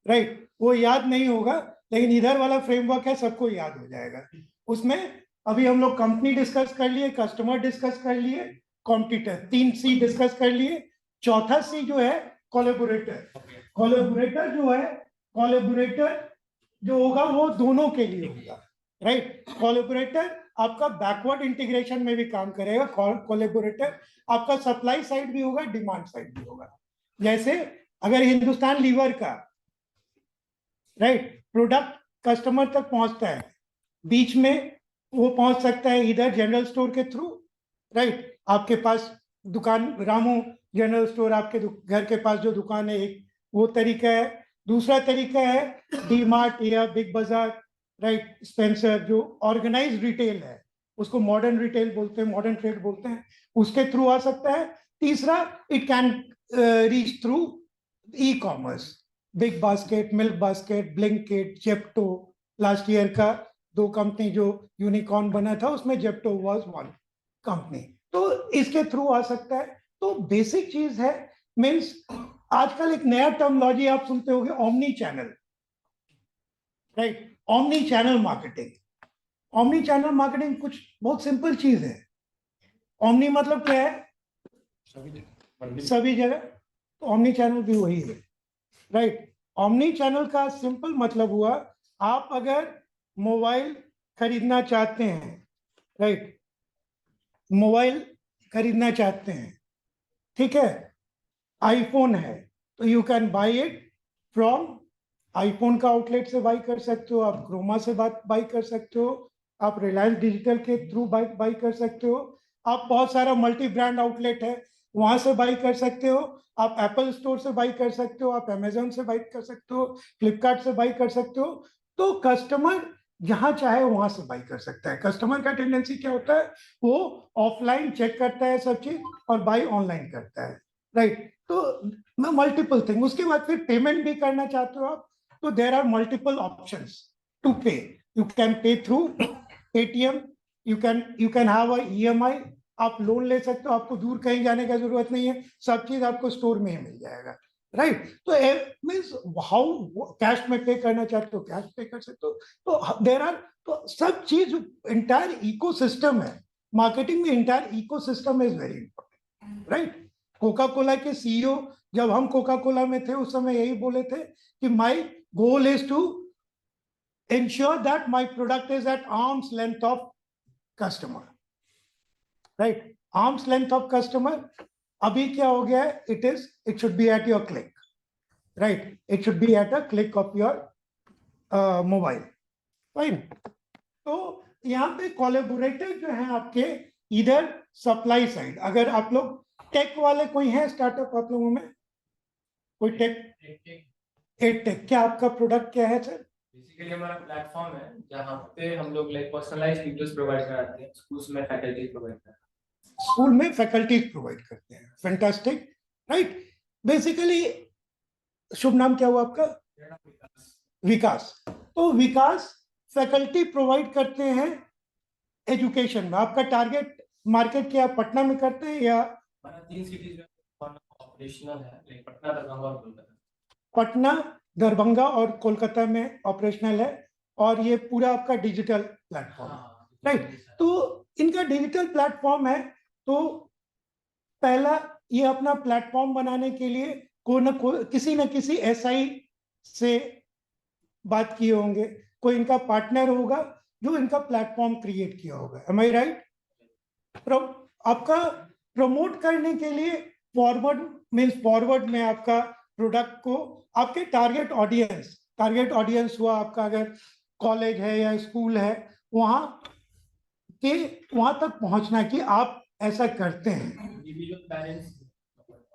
राइट। वो याद नहीं होगा, लेकिन इधर वाला फ्रेमवर्क है, सबको याद हो जाएगा। उसमें अभी हम लोग कंपनी डिस्कस कर लिए, कस्टमर डिस्कस कर लिए, कॉम्पिटिटर, 3C डिस्कस कर लिए। चौथा C जो है कोलैबोरेटर। कोलैबोरेटर जो होगा वो दोनों के लिए होगा, राइट। कोलैबोरेटर आपका बैकवर्ड इंटीग्रेशन में भी काम करेगा। कोलैबोरेटर आपका सप्लाई साइड भी होगा, डिमांड साइड भी होगा। जैसे अगर हिंदुस्तान लीवर का, राइट, प्रोडक्ट कस्टमर तक पहुंचता है, बीच में वो पहुंच सकता है इधर जनरल स्टोर के थ्रू, राइट। आपके पास दुकान रामू जनरल स्टोर, आपके घर के पास जो दुकान है, एक वो तरीका है। दूसरा तरीका है डी-मार्ट या बिग बाजार, राइट, स्पेंसर, जो ऑर्गेनाइज्ड रिटेल है, उसको मॉडर्न रिटेल बोलते हैं, मॉडर्न ट्रेड बोलते हैं, उसके थ्रू आ सकता है। तीसरा, it can reach through e commerce, big basket, milk basket, Blinkit, Zepto. Last year का 2 कंपनी जो यूनिकॉर्न बना था उसमें जेप्टो वाज वन कंपनी, तो इसके थ्रू आ सकता है। तो बेसिक चीज है, मीन्स आजकल एक नया टर्मिनोलॉजी आप सुनते होंगे, omni channel, right. Omni channel marketing, omni channel marketing कुछ बहुत सिंपल चीज है। ओमनी मतलब क्या है? सभी जगह। तो ओमनी चैनल भी वही है, राइट। ओमनी चैनल का सिंपल मतलब हुआ, आप अगर मोबाइल खरीदना चाहते हैं, राइट, मोबाइल खरीदना चाहते हैं, ठीक है, आईफोन है तो you can buy it from iPhone का आउटलेट से बाई कर सकते हो, आप क्रोमा से बाई कर सकते हो, आप रिलायंस डिजिटल के थ्रू बाई कर सकते हो, आप बहुत सारा मल्टी ब्रांड आउटलेट है वहां से बाई कर सकते हो, आप एप्पल स्टोर से बाई कर सकते हो, आप अमेजोन से बाई कर सकते हो, फ्लिपकार्ट से बाई कर सकते हो। तो कस्टमर जहां चाहे वहां से बाई कर सकता है। कस्टमर का टेंडेंसी क्या होता है, वो ऑफलाइन चेक करता है सब चीज और बाई ऑनलाइन करता है, राइट। तो मल्टीपल थिंग, उसके बाद फिर पेमेंट भी करना चाहते हो आप, तो there are multiple options to pay. You can pay through ATM, you can have a EMI, आप लोन ले सकते हो, आपको दूर कहीं जाने की जरूरत नहीं है, सब चीज आपको स्टोर में ही मिल जाएगा, राइट। तो मीन्स हाउ कैश में पे करना चाहते हो कैश पे कर सकते हो। तो देर आर, तो सब चीज इंटायर इकोसिस्टम है। मार्केटिंग में entire ecosystem is very important, right. Coca Cola के सीईओ जब हम कोका कोला में थे उस समय यही बोले थे कि my goal is to ensure that my product is at arm's length of customer, right? Arm's length of customer अभी क्या हो गया है, it should be at your click, right? It should be at a click of your mobile, fine. तो यहाँ पे collaborator जो है आपके इधर सप्लाई साइड, अगर आप लोग टेक वाले कोई है स्टार्टअप आप लोगों में, कोई टेक, क्या आपका प्रोडक्ट क्या है सर? बेसिकली हमारा प्लेटफॉर्म है जहाँ पे हम लोग लाइक पर्सनलाइज्ड वीडियोस प्रोवाइड कराते हैं, स्कूल्स में फैकल्टी प्रोवाइड करते हैं, स्कूल में फैकल्टीज प्रोवाइड करते हैं, फैंटास्टिक, राइट। बेसिकली शुभ नाम क्या हुआ आपका? विकास। तो विकास फैकल्टी प्रोवाइड करते हैं एजुकेशन में। आपका टारगेट मार्केट क्या पटना में करते हैं या? हमारा 3 सिटीज में ऑपरेशनल है, लाइक पटना, दरभंगा और कोलकाता। पटना, दरभंगा और कोलकाता में ऑपरेशनल है, और ये पूरा आपका डिजिटल प्लेटफॉर्म, राइट। तो इनका डिजिटल प्लेटफॉर्म है। तो पहला ये अपना प्लेटफॉर्म बनाने के लिए किसी न किसी एसआई से बात किए होंगे, कोई इनका पार्टनर होगा जो इनका प्लेटफॉर्म क्रिएट किया होगा, एम आई राइट? आपका प्रमोट करने के लिए फॉरवर्ड में आपका प्रोडक्ट को आपके टारगेट ऑडियंस हुआ आपका, अगर कॉलेज है या स्कूल है, वहां तक पहुंचना कि आप ऐसा करते हैं,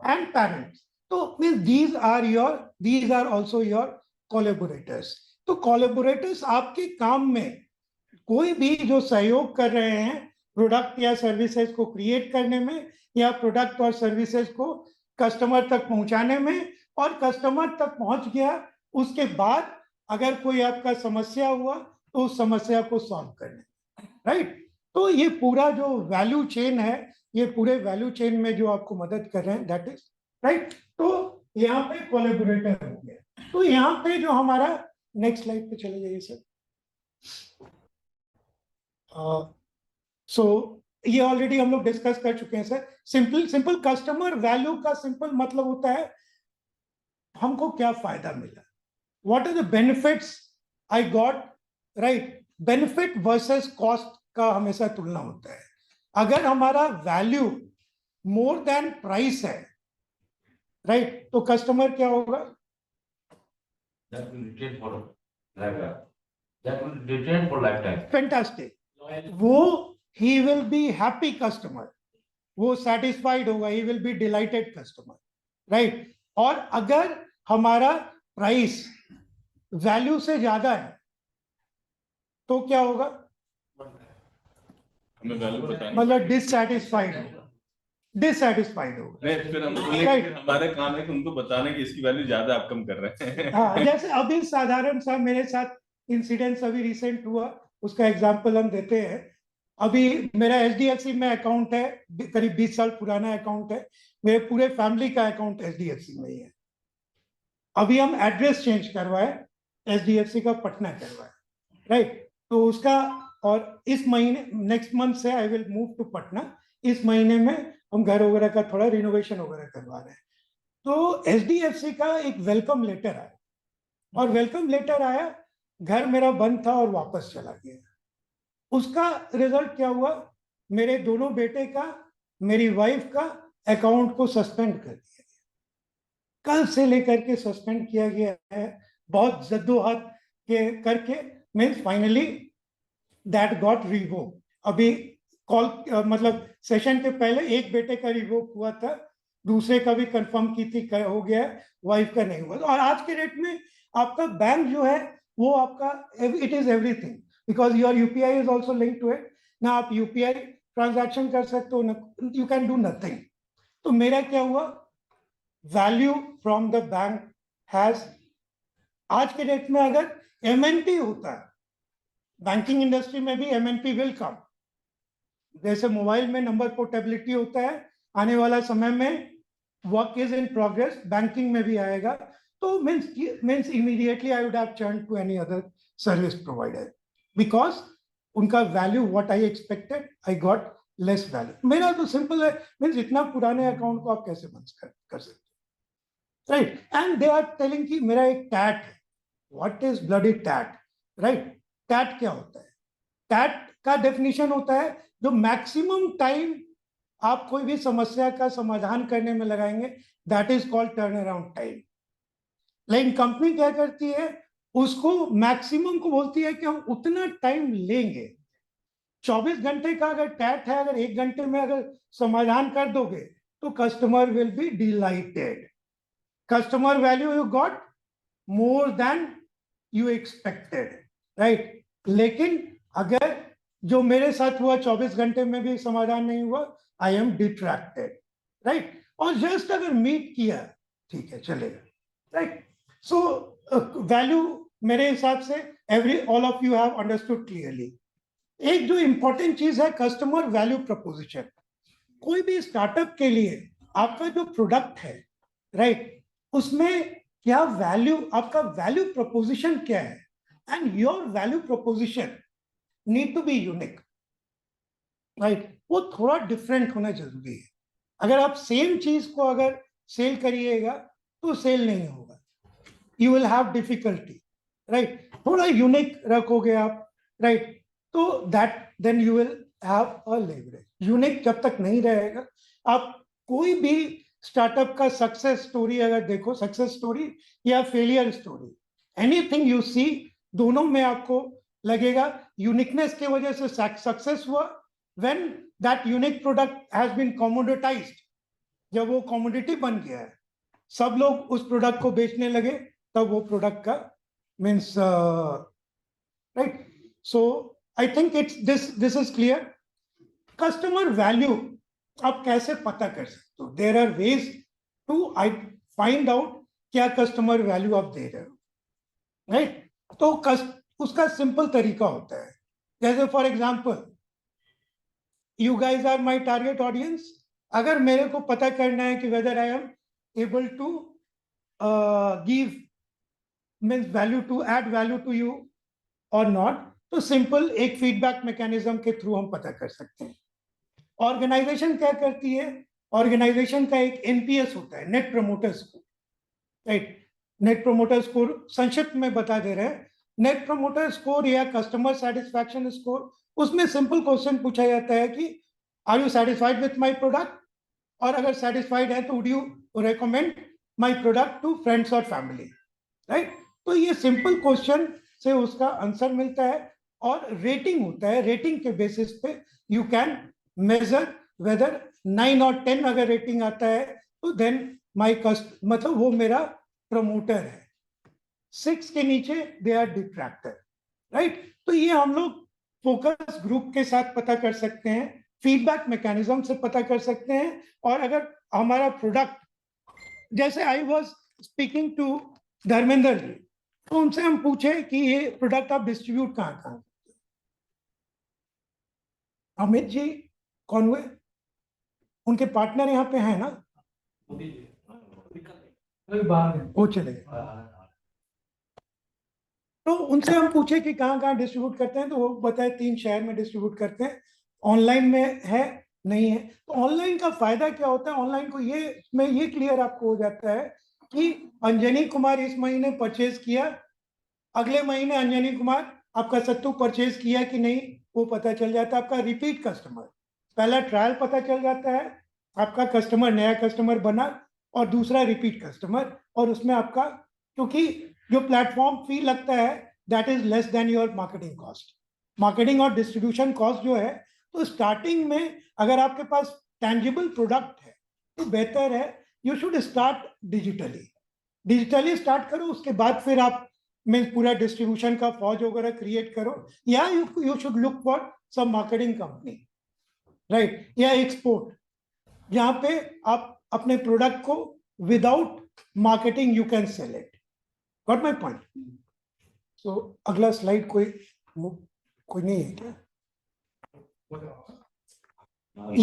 एंड पेरेंट्स। तो means these are also your collaborators. तो कोलैबोरेटर्स आपके काम में कोई भी जो सहयोग कर रहे हैं प्रोडक्ट या सर्विसेज को क्रिएट करने में, या प्रोडक्ट और सर्विसेज को कस्टमर तक पहुंचाने में, और कस्टमर तक पहुंच गया उसके बाद अगर कोई आपका समस्या हुआ तो उस समस्या को सॉल्व करने, राइट। तो ये पूरा जो वैल्यू चेन है, ये पूरे वैल्यू चेन में जो आपको मदद कर रहे हैं, दैट इज राइट। तो यहाँ पे कोलैबोरेटर हो गया। तो यहाँ पे जो हमारा, नेक्स्ट स्लाइड पे चले जाइए सर। सो ये ऑलरेडी हम लोग डिस्कस कर चुके हैं सर। सिंपल कस्टमर वैल्यू का सिंपल मतलब होता है हमको क्या फायदा मिला, what are the benefits I got, right. Benefit versus cost का हमेशा तुलना होता है। अगर हमारा वैल्यू मोर देन प्राइस है, राइट, तो कस्टमर क्या होगा? That will retain for lifetime. That will retain for lifetime. Fantastic. वो he will be happy customer, वो सेटिस्फाइड होगा, he will be delighted customer, right. और अगर हमारा प्राइस वैल्यू से ज्यादा है तो क्या होगा? हमें वैल्यू पता नहीं, मतलब डिससेटिस्फाइड होगा। नहीं, फिर हम बोलेंगे कि हमारा काम है कि उनको बताने कि इसकी वैल्यू ज्यादा आप कम कर रहे हैं। हाँ, जैसे अभी साधारण सा मेरे साथ इंसिडेंस अभी रिसेंट हुआ, उसका एग्जांपल हम देते हैं। अभी मेरा एचडीएफसी में अकाउंट है, करीब 20 साल पुराना अकाउंट है, मेरे पूरे फैमिली का अकाउंट एचडीएफसी में ही है। अभी हम एड्रेस चेंज करवाए, एचडीएफसी का पटना करवाए, राइट। तो उसका, और इस महीने नेक्स्ट मंथ से I will move to Patna. इस महीने में हम घर वगैरह का थोड़ा रिनोवेशन वगैरह करवा रहे हैं। तो एचडीएफसी का एक वेलकम लेटर आया, और वेलकम लेटर आया, घर मेरा बंद था और वापस चला गया। उसका रिजल्ट क्या हुआ? मेरे दोनों बेटे का, मेरी वाइफ का अकाउंट को सस्पेंड कर दिया, कल से लेकर के सस्पेंड किया गया है, बहुत जद्दोजहद के करके means finally that got revoke. अभी कॉल मतलब सेशन के पहले एक बेटे का रिवोक हुआ था, दूसरे का भी कंफर्म की थी हो गया, वाइफ का नहीं हुआ। और आज के डेट में आपका बैंक जो है वो आपका it is everything, because your UPI is also link to it ना। आप यूपीआई ट्रांजैक्शन कर सकते हो ना, यू कैन डू नथिंग। तो मेरा क्या हुआ, value from the bank has, आज के डेट में अगर एमएनपी होता है, बैंकिंग इंडस्ट्री में भी एमएनपी विल कम। जैसे मोबाइल में नंबर पोर्टेबिलिटी होता है, आने वाला समय में work is in progress, banking में भी आएगा। तो means immediately I would have turn to any other service provider, because उनका value what I expected, I got less value. मेरा तो सिंपल है, मीन्स इतना पुराने अकाउंट को आप कैसे बंद कर सकते, right? And they are telling कि मेरा एक टैट है। What is bloody TAT, right? TAT क्या होता है? टैट का डेफिनेशन होता है जो मैक्सिमम टाइम आप कोई भी समस्या का समाधान करने में लगाएंगे, that is called turn around time. लेकिन कंपनी क्या करती है, उसको मैक्सिमम को बोलती है कि हम उतना टाइम लेंगे। 24 घंटे का अगर टैट है, अगर 1 घंटे में अगर समाधान कर दोगे तो customer will be delighted. Customer value you got more than you expected, right? लेकिन अगर जो मेरे साथ हुआ 24 घंटे में भी समाधान नहीं हुआ, आई एम डिट्रैक्टेड, राइट? और जस्ट अगर मीट किया, ठीक है, चलेगा, राइट? सो वैल्यू मेरे हिसाब से all of you have understood clearly. एक जो इंपॉर्टेंट चीज है कस्टमर वैल्यू प्रपोजिशन। कोई भी स्टार्टअप के लिए आपका जो प्रोडक्ट है, राइट, उसमें क्या वैल्यू, आपका वैल्यू प्रपोजिशन क्या है, and your value proposition need to be unique, right? वो थोड़ा डिफरेंट होना जरूरी है। अगर आप सेम चीज को अगर सेल करिएगा तो सेल नहीं होगा, you will have difficulty, right? थोड़ा यूनिक रखोगे आप, राइट, तो that then you will have a leverage. Unique जब तक नहीं रहेगा, आप कोई भी स्टार्टअप का सक्सेस स्टोरी अगर देखो, सक्सेस स्टोरी या failure story, anything you see, दोनों में आपको लगेगा यूनिकनेस की वजह से सक्सेस हुआ। When that unique product has been commoditized, जब वो कमोडिटी बन गया है, सब लोग उस प्रोडक्ट को बेचने लगे, तब वो प्रोडक्ट का means, right? So I think it's this is clear. Customer value आप कैसे पता कर सकते हो? There are ways to I find out क्या कस्टमर वैल्यू आप दे रहे हो, राइट? तो उसका सिंपल तरीका होता है, जैसे for example you guys are my target audience. अगर मेरे को पता करना है कि whether I am able to give means value to add value to you और नॉट, तो सिंपल एक फीडबैक मैकेनिज्म के थ्रू हम पता कर सकते हैं। ऑर्गेनाइजेशन क्या करती है, ऑर्गेनाइजेशन का एक एनपीएस होता है, net promoter score, right? Net promoter score संक्षिप्त में बता दे रहे हैं। नेट प्रमोटर स्कोर या कस्टमर सेटिस्फैक्शन स्कोर, उसमें सिंपल क्वेश्चन पूछा जाता है कि are you satisfied with my product, और अगर सेटिस्फाइड है तो would you recommend my product to friends और फैमिली, राइट? तो ये सिंपल क्वेश्चन से उसका आंसर मिलता है, और रेटिंग होता है, रेटिंग के बेसिस पे यू कैन मेजर वेदर 9 और 10 अगर रेटिंग आता है तो देन माय मतलब वो मेरा प्रमोटर है। 6 के नीचे दे आर डिट्रैक्टर, राइट? तो ये हम लोग फोकस ग्रुप के साथ पता कर सकते हैं, फीडबैक मैकेनिज्म से पता कर सकते हैं। और अगर हमारा प्रोडक्ट, जैसे I was speaking to Dharmendra ji, तो उनसे हम पूछे कि ये प्रोडक्ट आप डिस्ट्रीब्यूट कहाँ कहाँ, अमित जी कौन हुए, उनके पार्टनर यहाँ पे हैं ना, वो चले गए। तो उनसे हम पूछे कि कहाँ कहाँ डिस्ट्रीब्यूट करते हैं, तो वो बताए 3 शहर में डिस्ट्रीब्यूट करते हैं। ऑनलाइन में है, नहीं है? तो ऑनलाइन का फायदा क्या होता है, ऑनलाइन को ये क्लियर आपको हो जाता है कि अंजनी कुमार इस महीने परचेज किया, अगले महीने अंजनी कुमार आपका सत्तू परचेज किया कि नहीं, वो पता चल जाता है। आपका रिपीट कस्टमर, पहला ट्रायल पता चल जाता है, आपका कस्टमर नया कस्टमर बना और दूसरा रिपीट कस्टमर, और उसमें आपका, क्योंकि जो प्लेटफॉर्म फी लगता है that is less than your marketing cost. Marketing और डिस्ट्रीब्यूशन कॉस्ट जो है, तो स्टार्टिंग में अगर आपके पास टेंजिबल प्रोडक्ट है तो बेहतर है you should start digitally start करो, उसके बाद फिर आप मीन्स पूरा डिस्ट्रीब्यूशन का फौज वगैरह क्रिएट करो, या you should look for some marketing company, right, या एक्सपोर्ट, जहाँ पे आप अपने प्रोडक्ट को without marketing you can sell it. Got my point? So अगला स्लाइड कोई नहीं है क्या?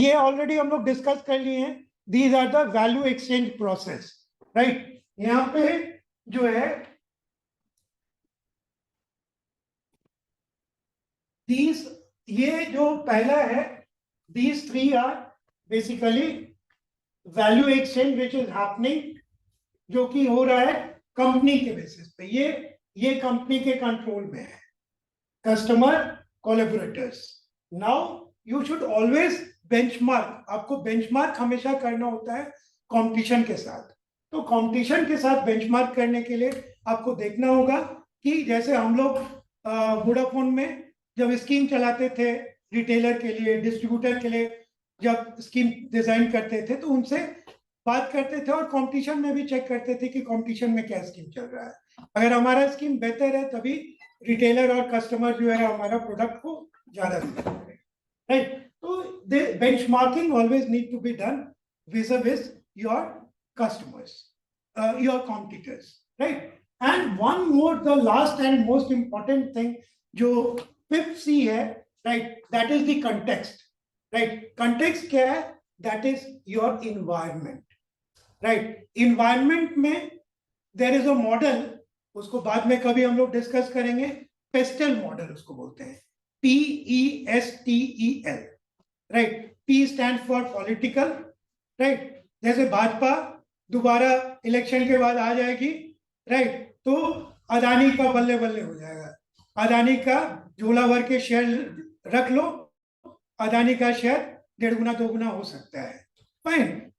ये ऑलरेडी हम लोग डिस्कस कर लिए हैं। These are the value exchange process, right. यहाँ पे जो है these, ये जो पहला है, these three are basically value exchange which is happening, जो कि हो रहा है कंपनी के बेसिस पे। ये कंपनी के कंट्रोल में है, customer, collaborators. Now you should always benchmark, आपको बेंचमार्क हमेशा करना होता है कंपटीशन के साथ। तो कंपटीशन के साथ बेंचमार्क करने के लिए आपको देखना होगा कि जैसे हम लोग वोडाफोन में जब स्कीम चलाते थे रिटेलर के लिए, डिस्ट्रीब्यूटर के लिए, जब स्कीम डिजाइन करते थे तो उनसे बात करते थे और कंपटीशन में भी चेक करते थे कि कंपटीशन में क्या स्कीम चल रहा है। अगर हमारा स्कीम बेहतर है तभी रिटेलर और कस्टमर जो है हमारा प्रोडक्ट को ज्यादा खरीदेंगे, राइट। तो benchmarking always need to be done vis-a-vis your customers, your competitors, right? And one more, the last and most important thing जो 5th C है, right, that is the context, right? Context क्या है? That is your environment, right? Environment में there is a model, उसको बाद में कभी हम लोग डिस्कस करेंगे, पेस्टेल मॉडल उसको बोलते हैं, PESTEL, right? P stands for political, right? जैसे भाजपा दोबारा इलेक्शन के बाद आ जाएगी, राइट, तो अदानी का बल्ले बल्ले हो जाएगा। अदानी का झोला भर के शेयर रख लो, अदानी का शेयर 1.5 गुना 2 गुना हो सकता है। फाइन,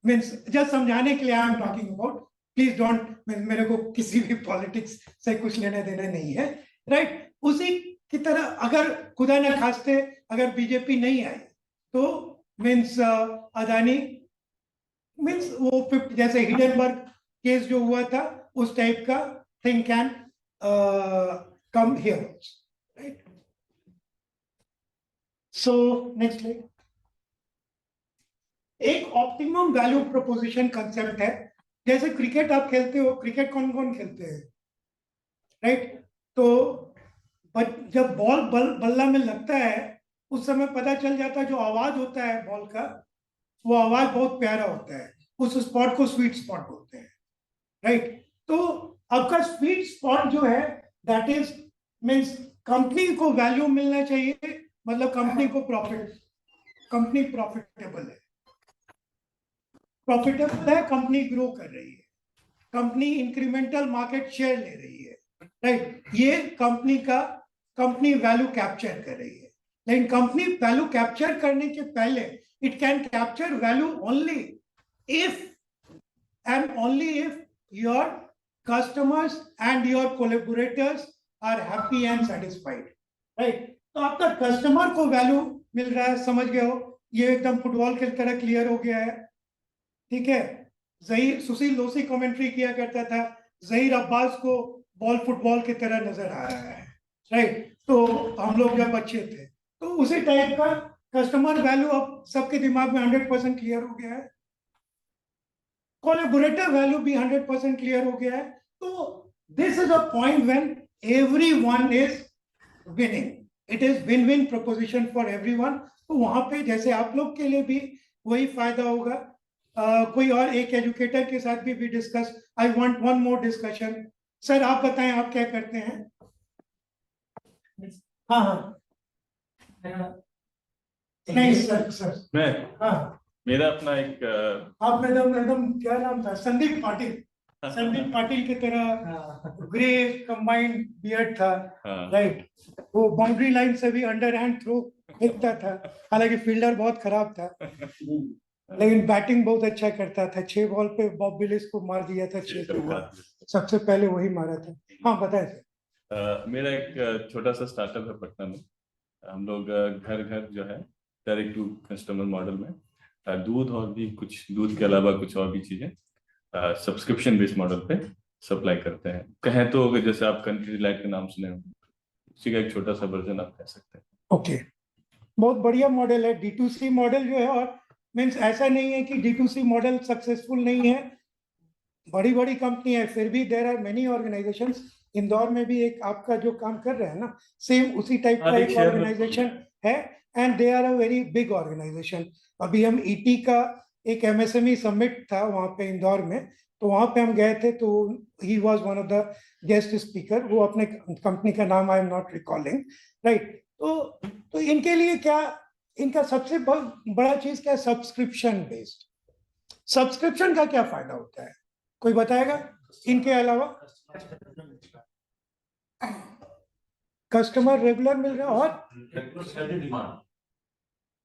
मीन्स जस्ट समझाने के लिए I am talking about, please don't, मेरे को किसी भी पॉलिटिक्स से कुछ लेने देने नहीं है, राइट। उसी की तरह अगर खुदा न खास्ते अगर बीजेपी नहीं आई तो मीन्स अदानी, मीन्स वो जैसे हिडनबर्ग केस जो हुआ था उस टाइप का thing can come here, right. So next slide. एक ऑप्टिमम वैल्यू प्रोपोजिशन कंसेप्ट है। जैसे क्रिकेट आप खेलते हो, क्रिकेट कौन कौन खेलते हैं, राइट। तो जब बॉल बल्ला में लगता है उस समय पता चल जाता है, जो आवाज होता है बॉल का, वो आवाज बहुत प्यारा होता है, उस स्पॉट को स्वीट स्पॉट बोलते हैं, राइट। तो आपका स्वीट स्पॉट जो है दैट इज मीन्स कंपनी को वैल्यू मिलना चाहिए, मतलब कंपनी को कंपनी प्रॉफिटेबल है, कंपनी ग्रो कर रही है, कंपनी इंक्रीमेंटल मार्केट शेयर ले रही है, राइट। ये कंपनी वैल्यू कैप्चर कर रही है। लेकिन कंपनी वैल्यू कैप्चर करने के पहले it can capture value only if and only if your customers and your collaborators are happy and satisfied, right? तो आपका कस्टमर को वैल्यू मिल रहा है, समझ गए हो, ये एकदम फुटबॉल की तरह क्लियर हो गया है, ठीक है। सुशील लोसी कमेंट्री किया करता था, जहीर अब्बास को बॉल फुटबॉल की तरह नजर आ रहा है, राइट। तो हम लोग जब बच्चे थे तो उसी टाइप का कस्टमर वैल्यू अब सबके दिमाग में 100% क्लियर हो गया है, कोलैबोरेटर वैल्यू भी 100% क्लियर हो गया है। तो this is a point when everyone is winning, it is win win proposition for everyone. तो वहां पे जैसे आप लोग के लिए भी वही फायदा होगा। कोई और एक एजुकेटर के साथ भी discuss, I want one more discussion. Sir आप बताएं आप क्या करते हैं? हाँ हाँ नहीं सर मैं, हाँ, मेरा अपना एक आप एकदम क्या नाम था, संदीप पाटिल की तरह ग्रे कंबाइंड बियर्ड था, हाँ। राइट। वो बाउंड्री लाइन से भी अंडर हैंड थ्रो फेंकता था, हालांकि फील्डर बहुत खराब था। लेकिन बैटिंग बहुत अच्छा करता था, 6 बॉल पे बॉब विलिस को मार दिया था 6 के ऊपर, सबसे पहले वही मारा था। हाँ बताए सर। मेरा एक छोटा सा स्टार्टअप है पटना में। हम लोग घर घर जो है डायरेक्ट टू कस्टमर मॉडल में दूध और भी कुछ, दूध के अलावा कुछ और भी चीजें सब्सक्रिप्शन बेस्ड मॉडल पे सप्लाई करते हैं। कहें तो अगर जैसे आप कंट्री डिलाइट का नाम सुने हो, उसी का एक छोटा सा वर्जन आप कह सकते हैं। ओके, बहुत बढ़िया मॉडल है D2C मॉडल जो है। और मीन्स ऐसा नहीं है कि D2C मॉडल सक्सेसफुल नहीं है, बड़ी बड़ी कंपनी है, फिर भी there are many organizations. Indore में भी एक आपका जो काम कर रहे हैं ना, सेम उसी टाइप का एक ऑर्गेनाइजेशन है, and they are a very big organization. अभी हम ईटी का एक MSME समिट था वहाँ पे इंदौर में, तो वहाँ पे हम गए थे, तो he was one of the guest speaker. वो अपने कंपनी का नाम I am not recalling, right. तो इनके लिए क्या, इनका सबसे बड़ा चीज क्या है, सब्सक्रिप्शन बेस्ड। सब्सक्रिप्शन का क्या फायदा होता है, कोई बताएगा इनके अलावा? कस्टमर रेगुलर मिल रहा है और डिमांड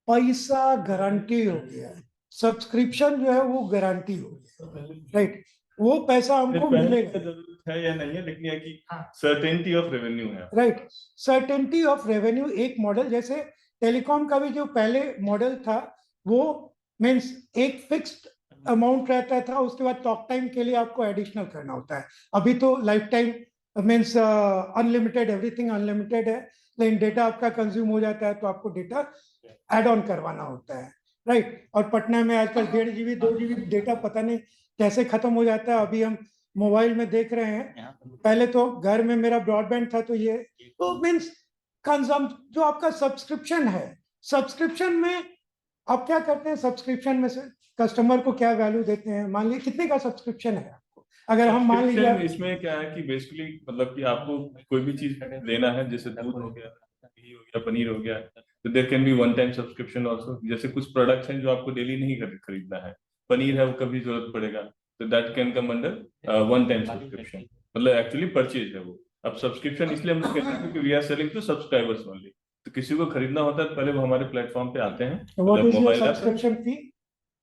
पैसा गारंटी हो गया है। सब्सक्रिप्शन जो है वो गारंटी हो गया, राइट। वो पैसा हमको मिलेगा, जरूरत है या नहीं है, लेकिन यह कि सर्टेनिटी ऑफ रेवेन्यू है, राइट। सर्टेनिटी ऑफ रेवेन्यू एक मॉडल, जैसे टेलीकॉम का भी जो पहले मॉडल था वो मीन्स एक फिक्स्ड अमाउंट रहता था, उसके बाद टॉक टाइम के लिए आपको एडिशनल करना होता है। अभी तो life time means unlimited, everything unlimited है, लेकिन डेटा आपका कंज्यूम हो जाता है तो आपको डेटा एड ऑन करवाना होता है, राइट। और पटना में आजकल 1.5 GB 2 GB डेटा पता नहीं कैसे खत्म हो जाता है। अभी हम मोबाइल में देख रहे हैं, पहले तो घर में मेरा ब्रॉडबैंड था, तो ये तो मीन्स कंजम जो आपका सब्सक्रिप्शन है, सब्सक्रिप्शन में आप क्या करते हैं? सब्सक्रिप्शन में से कस्टमर को क्या वैल्यू देते हैं? मान लीजिए कितने का सब्सक्रिप्शन है आपको, अगर हम मान लीजिए इसमें क्या है कि बेसिकली मतलब कि आपको कोई भी चीज लेना है, जैसे दूध हो गया, घी हो गया, पनीर हो गया, तो there can be one time subscription also. जैसे कुछ प्रोडक्ट्स हैं जो आपको डेली नहीं खरीदना है, पनीर है वो कभी जरूरत पड़ेगा, तो that can come under one time subscription, मतलब एक्चुअली परचेज है वो। अब सब्सक्रिप्शन इसलिए हम लोग कहते हैं कि we are selling to subscribers only, तो किसी को खरीदना होता है पहले वो हमारे प्लेटफॉर्म पे आते हैं, what is your mobile app. Subscription fee?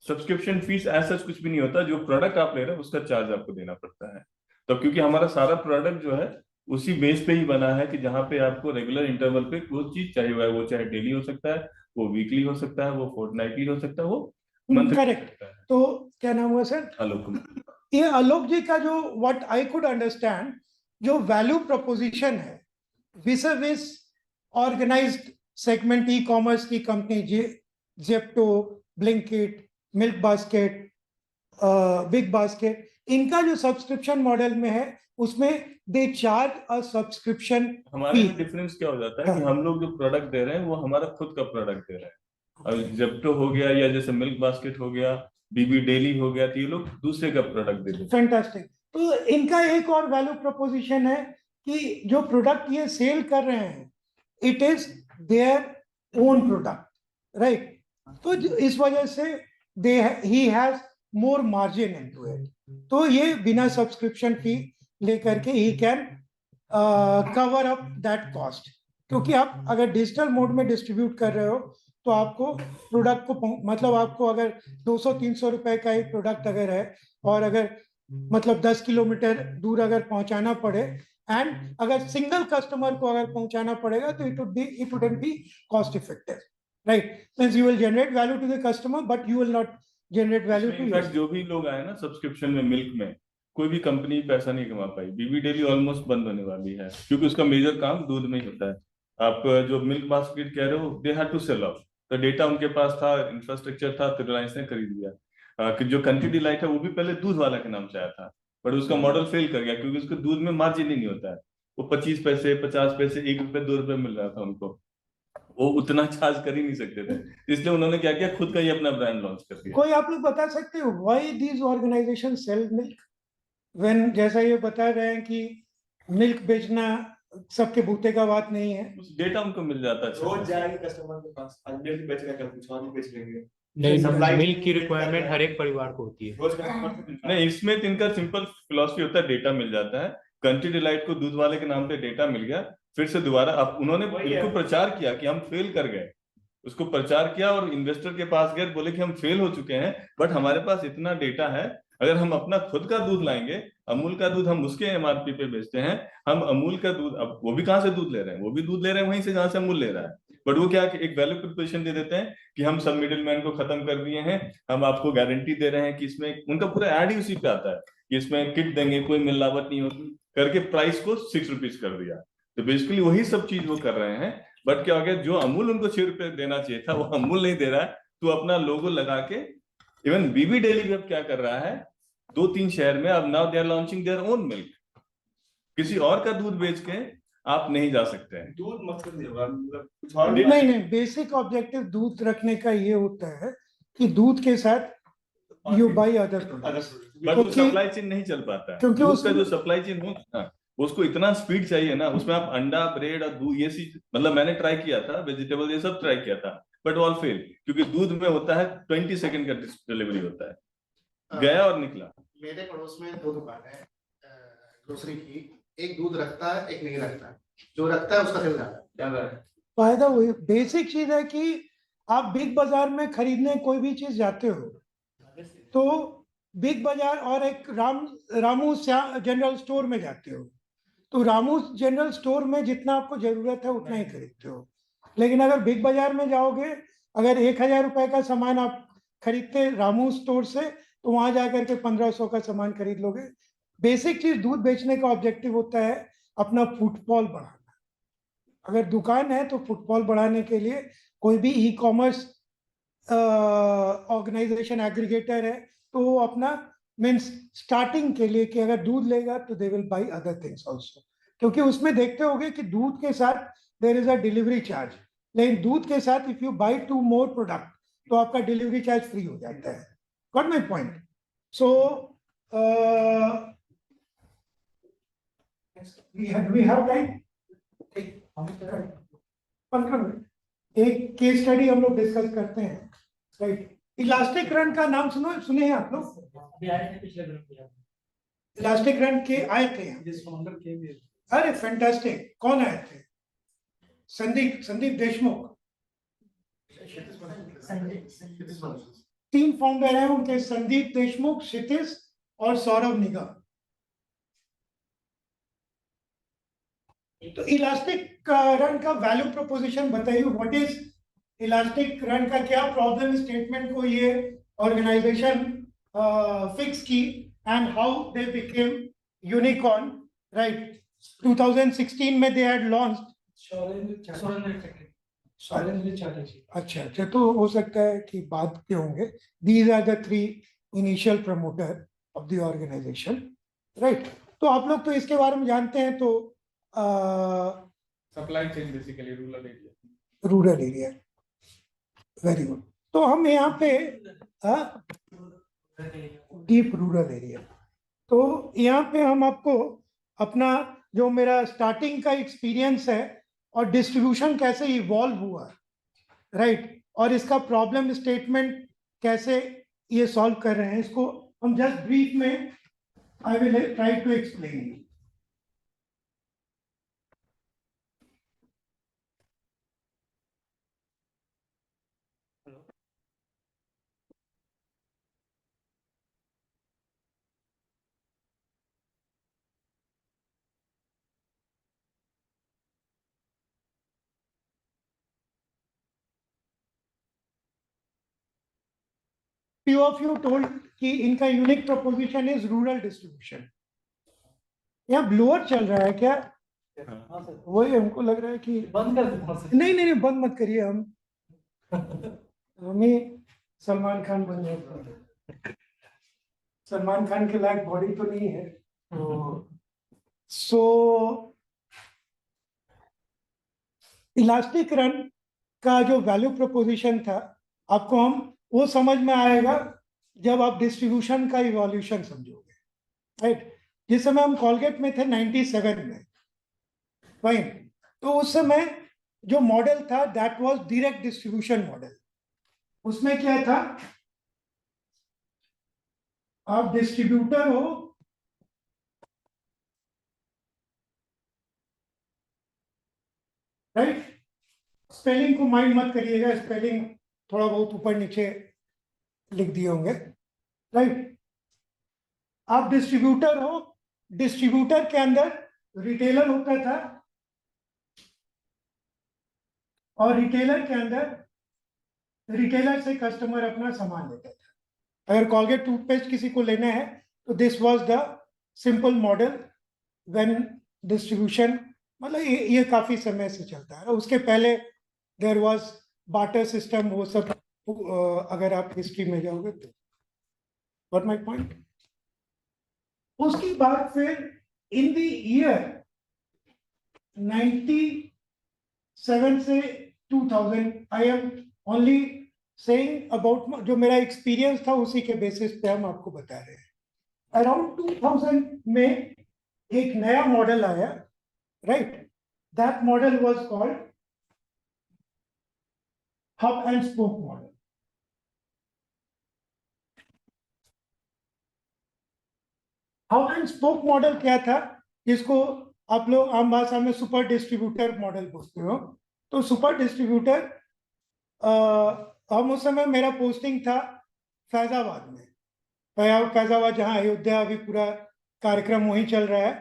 Subscription fees ऐसा कुछ भी नहीं होता, जो प्रोडक्ट आप ले रहे हैं उसका चार्ज आपको देना पड़ता है। तो क्योंकि हमारा सारा प्रोडक्ट जो है उसी बेस पे ही बना है कि जहाँ पे आपको रेगुलर इंटरवल पे वो चीज चाहिए, वो चाहे डेली हो सकता है, वो वीकली हो सकता है, वो फोर्टनाइटली हो सकता है, वो मंथली हो करेक्ट। सकता है। तो क्या नाम हुआ सर? आलोक। ये आलोक जी का जो व्हाट आई कुड अंडरस्टैंड, जो वैल्यू प्रोपोजिशन है विस ऑर्गेनाइज्ड सेगमेंट ई कॉमर्स की company Zepto, Blinkit, milk basket, big basket, इनका जो सब्सक्रिप्शन मॉडल में है उसमें दे चार्ज अ सब्सक्रिप्शन हमारे में डिफरेंस क्या हो जाता है कि हम लोग जो प्रोडक्ट दे रहे हैं वो हमारा खुद का प्रोडक्ट दे रहे हैं। अब जेप्टो हो गया या जैसे मिल्क बास्केट हो गया, बीबी डेली हो गया, तो ये लोग दूसरे का प्रोडक्ट दे देते हैं। फैंटास्टिक। तो इनका एक और वैल्यू प्रोपोजिशन है कि जो प्रोडक्ट ये सेल कर रहे हैं it is their own product, right. तो इस वजह से he has more margin into it. तो ये बिना सब्सक्रिप्शन फी लेकर के he can cover up that cost, क्योंकि आप अगर डिजिटल मोड में डिस्ट्रीब्यूट कर रहे हो तो आपको प्रोडक्ट को मतलब आपको अगर 200-300 रुपए का एक प्रोडक्ट अगर है और अगर मतलब 10 किलोमीटर दूर अगर पहुंचाना पड़े, एंड अगर सिंगल कस्टमर को अगर पहुंचाना पड़ेगा तो it wouldn't be cost effective, right. Means you will generate value to the customer but you will not generate value to in fact जो भी लोग आए ना सब्सक्रिप्शन में, मिल्क में कोई भी कंपनी पैसा नहीं कमा पाई। बीबी डेली ऑलमोस्ट बंद होने वाली है क्योंकि उसका मेजर काम दूध में ही होता है। आप जो मिल्क बास्केट कह रहे हो, they had to sell off, तो डेटा उनके पास था, इंफ्रास्ट्रक्चर था, तो रिलायंस ने खरीद लिया। कि जो कंट्री डिलाइट है वो भी पहले दूध वाला के नाम से आया था, बट उसका मॉडल फेल कर गया क्योंकि उसके दूध में मार्जिन ही नहीं होता है। वो 25 पैसे, 50 पैसे, 1 रुपए, 2 रुपए मिल रहा था उनको, वो उतना चार्ज कर ही नहीं सकते थे, इसलिए उन्होंने क्या किया, खुद का ही अपना ब्रांड लॉन्च कर दिया। कोई आप लोग बता सकते हो why these organization sell milk when, जैसा ये बता रहे हैं कि मिल्क बेचना सबके बूते का बात नहीं है, उस डेटा उनको मिल जाता है। रोज जाएंगे कस्टमर के पास, आज मिल्क बेच रहे हैं, कल कुछ और भी बेच लेंगे। नहीं, सप्लाई मिल्क की रिक्वायरमेंट हर एक परिवार को होती है। रोज कस्टमर नहीं, इसमें तो इनका सिंपल फिलॉसफी होता है, डेटा मिल जाता है। कंट्री डिलाइट को दूध वाले के नाम पे डेटा मिल गया, फिर से दोबारा अब उन्होंने बिल्कुल प्रचार किया कि हम फेल कर गए, उसको प्रचार किया और इन्वेस्टर के पास गए, बोले कि हम फेल हो चुके हैं, बट हमारे पास इतना डेटा है, अगर हम अपना खुद का दूध लाएंगे, अमूल का दूध हम उसके एमआरपी पे बेचते हैं, हम अमूल का दूध, अब वो भी कहाँ से दूध ले रहे हैं, वो भी दूध ले रहे हैं वहीं से जहां से अमूल ले रहा है, बट वो क्या कि एक वैल्यू प्रोपोजिशन दे देते हैं कि हम सब मिडिल मैन को खत्म कर दिए हैं, हम आपको गारंटी दे रहे हैं कि इसमें, उनका पूरा एड ही उसी पे आता है कि इसमें किट देंगे, कोई मिलावट नहीं होगी करके प्राइस को 6 रुपीज कर दिया। तो बेसिकली वही सब चीज वो कर रहे हैं, बट क्या हो गया, जो अमूल उनको 6 रुपए देना चाहिए था वो अमूल नहीं दे रहा है, तो अपना लोगो लगा के, इवन बीबी डेली वेब क्या कर रहा है, 2-3 शहर में अब now they are launching their own milk, किसी और का दूध बेच के आप नहीं जा सकते हैं। दूध मकसद नहीं होगा, मतलब कुछ और नहीं नहीं, बेसिक ऑब्जेक्टिव दूध रखने का ये होता है कि दूध के साथ you by other products, but वो सप्लाई चेन नहीं चल पाता है, क्योंकि दूध का जो सप्लाई चेन हो ना, उसको इतना स्पीड चाहिए ना, उसमें आप अंडा, ब्रेड और दूध, ये चीज, मतलब मैंने ट्राई किया था, वेजिटेबल ये सब ट्राई किया था, बट ऑल फेल, क्योंकि दूध में होता है 20 सेकंड का डिलीवरी होता है, गया और निकला। मेरे पड़ोस में 2 दुकान है ग्रोसरी की, एक दूध रखता है, एक नहीं रखता है, जो रखता है उसका सेल ज्यादा है। फायदा वही, बेसिक चीज है कि आप बिग बाजार में खरीदने कोई भी चीज जाते हो तो बिग बाजार और एक रामू जनरल स्टोर में जाते हो, तो रामू जनरल स्टोर में जितना आपको जरूरत है उतना ही खरीदते हो, लेकिन अगर बिग बाजार में जाओगे, अगर 1000 रुपए का सामान आप खरीदते रामू स्टोर से, तो वहां जाकर के 1500 का सामान खरीद लोगे। बेसिक चीज दूध बेचने का ऑब्जेक्टिव होता है अपना फुटफॉल बढ़ाना। अगर दुकान है तो फुटफॉल बढ़ाने के लिए कोई भी ई कॉमर्स ऑर्गेनाइजेशन एग्रीगेटर है तो वो अपना मीन्स स्टार्टिंग के लिए कि अगर दूध लेगा तो they will by other things also, क्योंकि उसमें देखते होगे कि दूध के साथ there is a delivery charge, लेकिन दूध के साथ if you by 2 more product तो आपका डिलीवरी चार्ज फ्री हो जाता है। Got my point? So we have time 15 minute, एक केस स्टडी हम लोग डिस्कस करते हैं, राइट? इलास्टिक रन का नाम सुने हैं आप लोग? इलास्टिक रन के आए थे यहाँ? अरे फैंटास्टिक, कौन आए थे? संदीप देशमुख, 3 फाउंडर हैं उनके, संदीप देशमुख, क्षितिज और सौरभ निगम। तो इलास्टिक रन का वैल्यू प्रोपोजिशन बताइए, व्हाट इज इलास्टिक रन का क्या प्रॉब्लम स्टेटमेंट को ये ऑर्गेनाइजेशन फिक्स की and how they became unicorn, right? 2016 में दे हैड लॉन्च्ड। अच्छा, तो हो सकता है कि बाद के होंगे। These are the 3 initial promoter of the organization, right? तो आप लोग तो इसके बारे में जानते हैं, तो supply chain basically rural area, very good. तो हम यहाँ पे डीप रूरल एरिया, तो यहाँ पे हम आपको अपना जो मेरा स्टार्टिंग का एक्सपीरियंस है और डिस्ट्रीब्यूशन कैसे इवॉल्व हुआ, राइट, और इसका प्रॉब्लम स्टेटमेंट कैसे ये सॉल्व कर रहे हैं, इसको हम जस्ट ब्रीफ में I will try to explain. Few of you told कि इनका unique proposition is rural distribution. यहाँ ब्लोअर चल रहा है क्या? वही हमको लग रहा है कि बंद कर दो। नहीं, बंद मत करिए, हमें सलमान खान बन जाए, सलमान खान के लायक बॉडी तो नहीं है। सो इलास्टिक रन का जो वैल्यू प्रोपोजिशन था, आपको हम वो समझ में आएगा जब आप डिस्ट्रीब्यूशन का इवोल्यूशन समझोगे, राइट? जिस समय हम कॉलगेट में थे 97 में, फाइन, तो उस समय जो मॉडल था that was direct distribution model. उसमें क्या था, आप डिस्ट्रीब्यूटर हो, राइट, स्पेलिंग को माइंड मत करिएगा, स्पेलिंग थोड़ा बहुत ऊपर नीचे लिख दिए होंगे, राइट। आप डिस्ट्रीब्यूटर हो, डिस्ट्रीब्यूटर के अंदर रिटेलर होता था और रिटेलर के अंदर रिटेलर से कस्टमर अपना सामान लेता था। अगर कॉलगेट टूथपेस्ट किसी को लेना है तो this was the simple model when distribution, मतलब ये काफी समय से चलता है। उसके पहले देयर वाज बार्टर सिस्टम, वो सब अगर आप हिस्ट्री में जाओगे तो व्हाट माय पॉइंट। उसके बाद फिर इन द ईयर 97 से 2000, I am only saying about जो मेरा एक्सपीरियंस था, उसी के बेसिस पे हम आपको बता रहे हैं। अराउंड 2000 में एक नया मॉडल आया, right. That model was called hub and spoke model. Hub and spoke model क्या था, जिसको आप लोग आम भाषा में सुपर डिस्ट्रीब्यूटर मॉडल बोलते हो। तो सुपर डिस्ट्रीब्यूटर, हम उस समय मेरा पोस्टिंग था फैजाबाद में, फैजाबाद जहाँ अयोध्या अभी पूरा कार्यक्रम वहीं चल रहा है,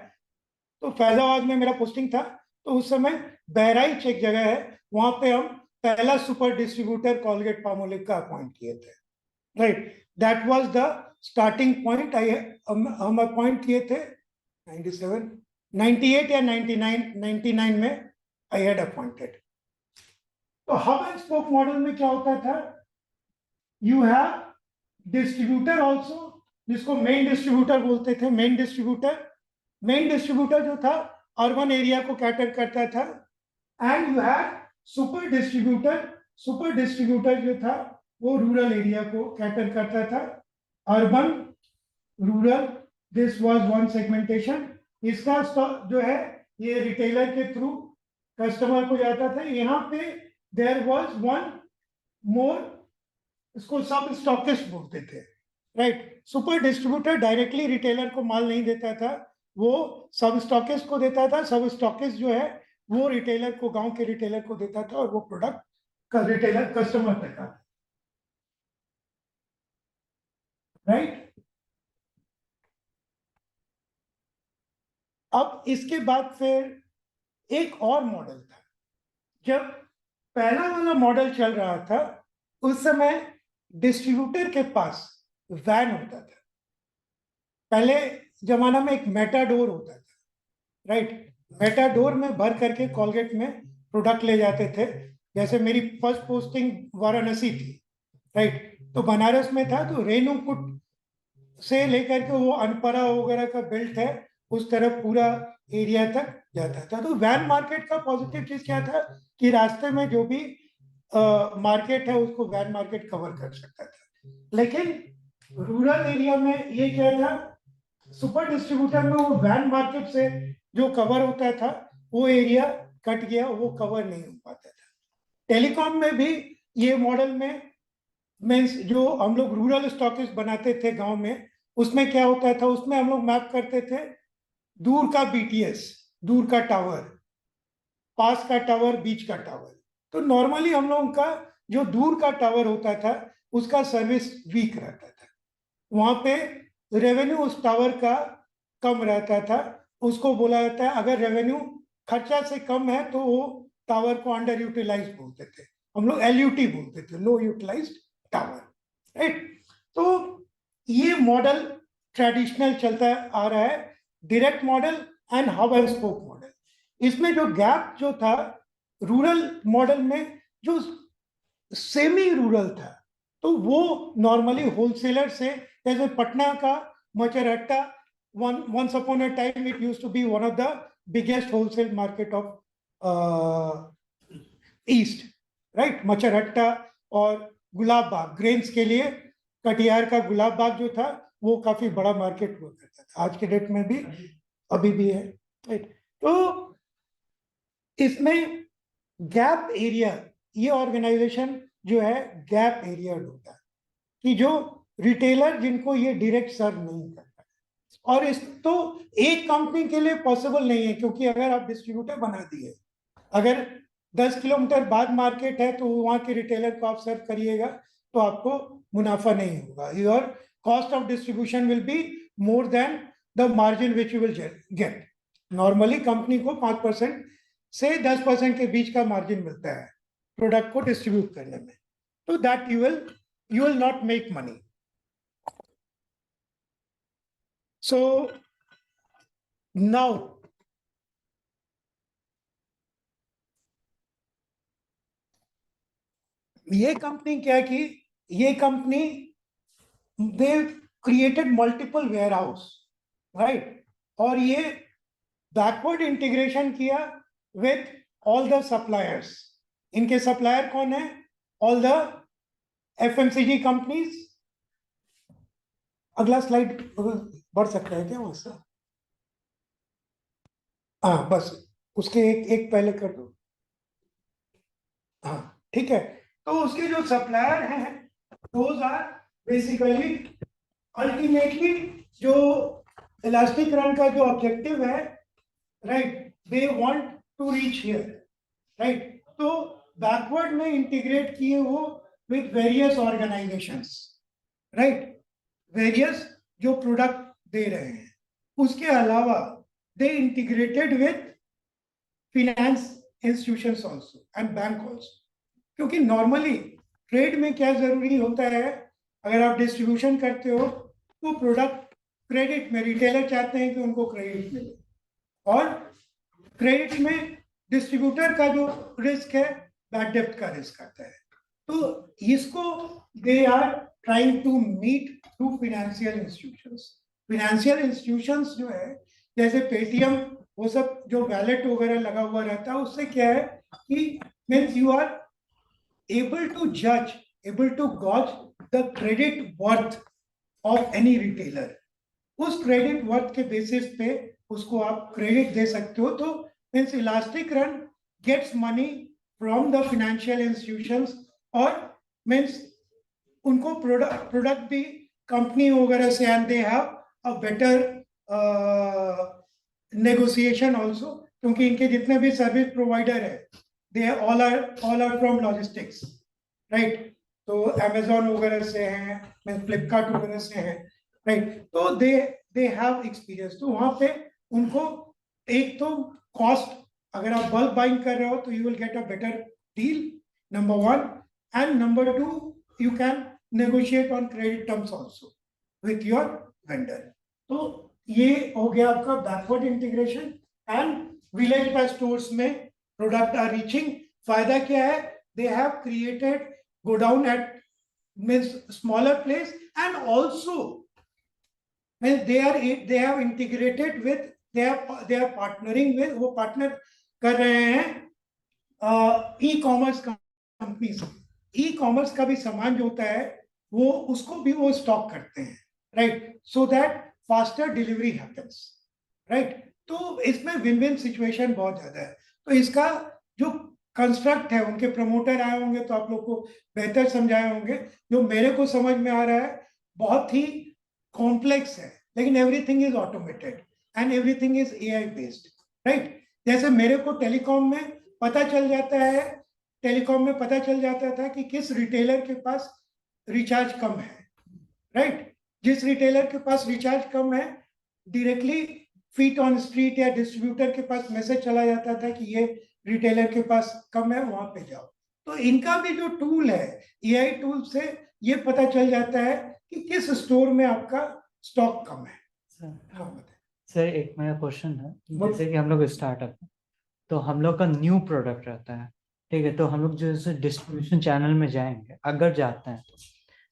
तो फैजाबाद में मेरा पोस्टिंग था। तो उस समय बहराइच एक जगह है, वहां पे हम पहला सुपर डिस्ट्रीब्यूटर कॉलगेट पामोलिव का अपॉइंट किए थे, right. That was the starting point. हम अपॉइंट किए थे 97, 98 या 99 में आई हैड अपॉइंटेड। तो हब एंड स्पोक मॉडल में क्या होता था, यू हैव डिस्ट्रीब्यूटर ऑल्सो, जिसको मेन डिस्ट्रीब्यूटर बोलते थे। मेन डिस्ट्रीब्यूटर जो था अर्बन एरिया को कैटर करता था, and you have super distributor जो था वो रूरल एरिया को कैटर करता था। Urban, rural, this was one segmentation. इसका जो है ये रिटेलर के थ्रू कस्टमर को जाता था। यहाँ पे देयर वाज वन मोर, इसको सब स्टॉकिस्ट बोलते थे, right. Super distributor directly retailer को माल नहीं देता था, वो सब स्टॉकिस्ट को देता था। सब स्टॉकिस्ट जो है वो रिटेलर को, गांव के रिटेलर को देता था, और वो प्रोडक्ट का रिटेलर कस्टमर तक आता, राइट। अब इसके बाद फिर एक और मॉडल था। जब पहला वाला मॉडल चल रहा था, उस समय डिस्ट्रीब्यूटर के पास वैन होता था। पहले जमाना में एक मेटाडोर होता था, राइट। मेटाडोर में भर करके कॉलगेट में प्रोडक्ट ले जाते थे। जैसे मेरी फर्स्ट पोस्टिंग वाराणसी थी, राइट, तो बनारस में था, तो रेणुकूट से लेकर के वो अनपरा वगैरह का बेल्ट है, उस तरफ पूरा एरिया तक जाता था। तो वैन मार्केट का पॉजिटिव चीज क्या था कि रास्ते में जो भी मार्केट है उसको वैन मार्केट कवर कर सकता था। लेकिन रूरल एरिया में ये क्या था, सुपर डिस्ट्रीब्यूटर में वो वैन मार्केट से जो कवर होता था वो एरिया कट गया, वो कवर नहीं हो पाता था। टेलीकॉम में भी ये मॉडल में मीन्स जो हम लोग रूरल स्टॉकिस्ट बनाते थे गांव में, उसमें क्या होता था, उसमें हम लोग मैप करते थे दूर का बीटीएस, दूर का टावर, पास का टावर, बीच का टावर। तो नॉर्मली हम लोगों का जो दूर का टावर होता था उसका सर्विस वीक रहता था, वहां पे रेवेन्यू उस टावर का कम रहता था। उसको बोला जाता है, अगर रेवेन्यू खर्चा से कम है तो वो टावर को अंडर यूटिलाइज बोलते थे, हम लोग एलयूटी बोलते थे, लो यूटिलाइज्ड टावर, राइट। तो ये मॉडल ट्रेडिशनल चलता आ रहा है, direct model and hub and spoke model. इसमें जो गैप जो था रूरल मॉडल में, जो सेमी रूरल था, तो वो नॉर्मली होलसेलर से, जैसे पटना का मचरहट्टा, once upon a time it used to be one of the biggest wholesale market of east, right। मचरहट्टा और गुलाब बाग ग्रेन्स के लिए, कटिहार का गुलाब बाग जो था वो काफी बड़ा मार्केट हुआ करता था, आज के डेट में भी अभी भी है, राइट। तो इसमें गैप एरिया, ये ऑर्गेनाइजेशन जो है गैप एरिया होता है कि जो रिटेलर जिनको ये डायरेक्ट सर्व नहीं करता, और इस तो एक कंपनी के लिए पॉसिबल नहीं है, क्योंकि अगर आप डिस्ट्रीब्यूटर बना दिए, अगर 10 किलोमीटर बाद मार्केट है तो वहाँ के रिटेलर को आप सर्व करिएगा तो आपको मुनाफा नहीं होगा. Your cost of distribution will be more than the margin which you will gate. Normally company को 5% से 10% के बीच का मार्जिन मिलता है प्रोडक्ट को डिस्ट्रीब्यूट करने में. तो that you will not make money. So now ये कंपनी क्या की, ये company they created multiple warehouse, right, और ये बैकवर्ड इंटीग्रेशन किया विथ ऑल द सप्लायर्स. इनके सप्लायर कौन है? All the FMCG companies. अगला स्लाइड बढ़ सकता है क्या वहां से? हाँ बस उसके एक पहले कर दो. हाँ ठीक है. तो उसके जो सप्लायर हैं दोज आर बेसिकली अल्टीमेटली जो इलास्टिक रन का जो ऑब्जेक्टिव है, right, they want to reach here, right. तो बैकवर्ड में इंटीग्रेट किए वो with various organizations, right, various जो प्रोडक्ट दे रहे हैं. उसके अलावा they integrated with finance institutions also and bank also. क्योंकि नॉर्मली ट्रेड में क्या जरूरी होता है, अगर आप डिस्ट्रीब्यूशन करते हो तो प्रोडक्ट क्रेडिट में, रिटेलर चाहते हैं कि उनको क्रेडिट मिले, और क्रेडिट में डिस्ट्रीब्यूटर का जो रिस्क है बैड डेब्ट का रिस्क आता है. तो इसको they are trying to meet through financial institutions. Financial institutions जो है जैसे पेटीएम, वो सब जो वैलेट वगैरह लगा हुआ रहता है, उससे क्या है कि means you are able to judge, able to gauge the credit worth of any retailer. उस क्रेडिट वर्थ के बेसिस पे उसको आप क्रेडिट दे सकते हो. तो means ElasticRun gets money from the financial institutions, और मीन्स उनको प्रोडक्ट भी कंपनी वगैरह से, and they have a better negotiation also, क्योंकि इनके जितने भी सर्विस प्रोवाइडर है they all are from logistics, right. तो Amazon वगैरह से हैं, फ्लिपकार्ट वगैरह से हैं, राइट. तो they have experience. तो वहां पे उनको एक तो कॉस्ट, अगर आप बल्क बाइंग कर रहे हो तो you will get a better deal, number 1, and number 2 you can negotiate on credit terms also with your vendor. तो ये हो गया आपका backward integration. And village buy stores में प्रोडक्ट आर रीचिंग. फायदा क्या है? They have created godown at means smaller place, and also they have integrated with, they are partnering with, वो पार्टनर कर रहे हैं ई कॉमर्स कंपनी से. E commerce का भी सामान जो होता है वो उसको भी वो स्टॉक करते हैं, right, so that faster delivery happens, right. तो इसमें विन विन सिचुएशन बहुत ज्यादा है. तो इसका जो कंस्ट्रक्ट है, उनके प्रमोटर आए होंगे तो आप लोग को बेहतर समझाए होंगे. जो मेरे को समझ में आ रहा है बहुत ही कॉम्प्लेक्स है, लेकिन everything is automated and everything is AI based, right. जैसे मेरे को टेलीकॉम में पता चल जाता था कि किस रिटेलर के पास रिचार्ज कम है, राइट. जिस रिटेलर के पास रिचार्ज कम है, डायरेक्टली फीट ऑन स्ट्रीट या डिस्ट्रीब्यूटर के पास मैसेज चला जाता था कि ये रिटेलर के पास कम है, वहां पे जाओ. तो इनका भी जो टूल है, AI टूल से ये पता चल जाता है कि किस स्टोर में आपका स्टॉक कम है. सर एक मेरा क्वेश्चन है, जैसे कि हम लोग स्टार्टअप है तो हम लोग का न्यू प्रोडक्ट रहता है, ठीक है, तो हम लोग जैसे डिस्ट्रीब्यूशन चैनल में जाएंगे, अगर जाते हैं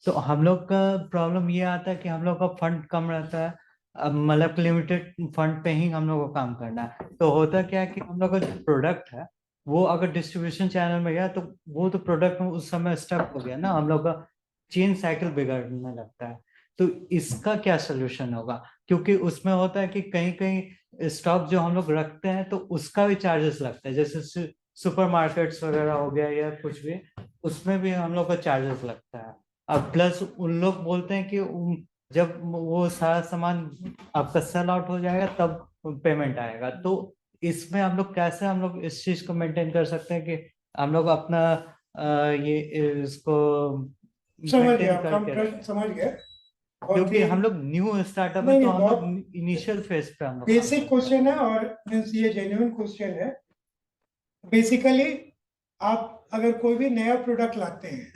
तो हम लोग का प्रॉब्लम ये आता है कि हम लोग का फंड कम रहता है, मतलब लिमिटेड फंड पे ही हम लोग को काम करना है. तो होता क्या है कि हम लोग का जो प्रोडक्ट है वो अगर डिस्ट्रीब्यूशन चैनल में गया तो वो तो प्रोडक्ट उस समय स्टक हो गया ना, हम लोग का चेन साइकिल बिगड़ने लगता है. तो इसका क्या सोल्यूशन होगा? क्योंकि उसमें होता है कि कहीं कहीं स्टॉक जो हम लोग रखते हैं तो उसका भी चार्जेस लगता है, जैसे सुपरमार्केट्स वगैरह हो गया या कुछ भी, उसमें भी हम लोग का चार्जेस लगता है. अब प्लस उन लोग बोलते हैं कि जब वो सारा सामान आपका सेल आउट हो जाएगा तब पेमेंट आएगा. तो इसमें हम लोग कैसे हम लोग इस चीज को मेंटेन कर सकते हैं कि हम लोग अपना ये इसको समझ maintain गया, आपका करके प्रश्न रखें? समझ गया। बहुत क्योंकि ही हम लोग न्यू स्टार्टअप है नहीं तो नहीं, हम बहुत लोग इनिशियल फेज पे हम लोग काम बेसिक कर रहे हैं। क्वेश्चन है और मीन्स ये जेन्युइन क्वेश्चन है। बेसिकली आप अगर कोई भी नया प्रोडक्ट लाते हैं,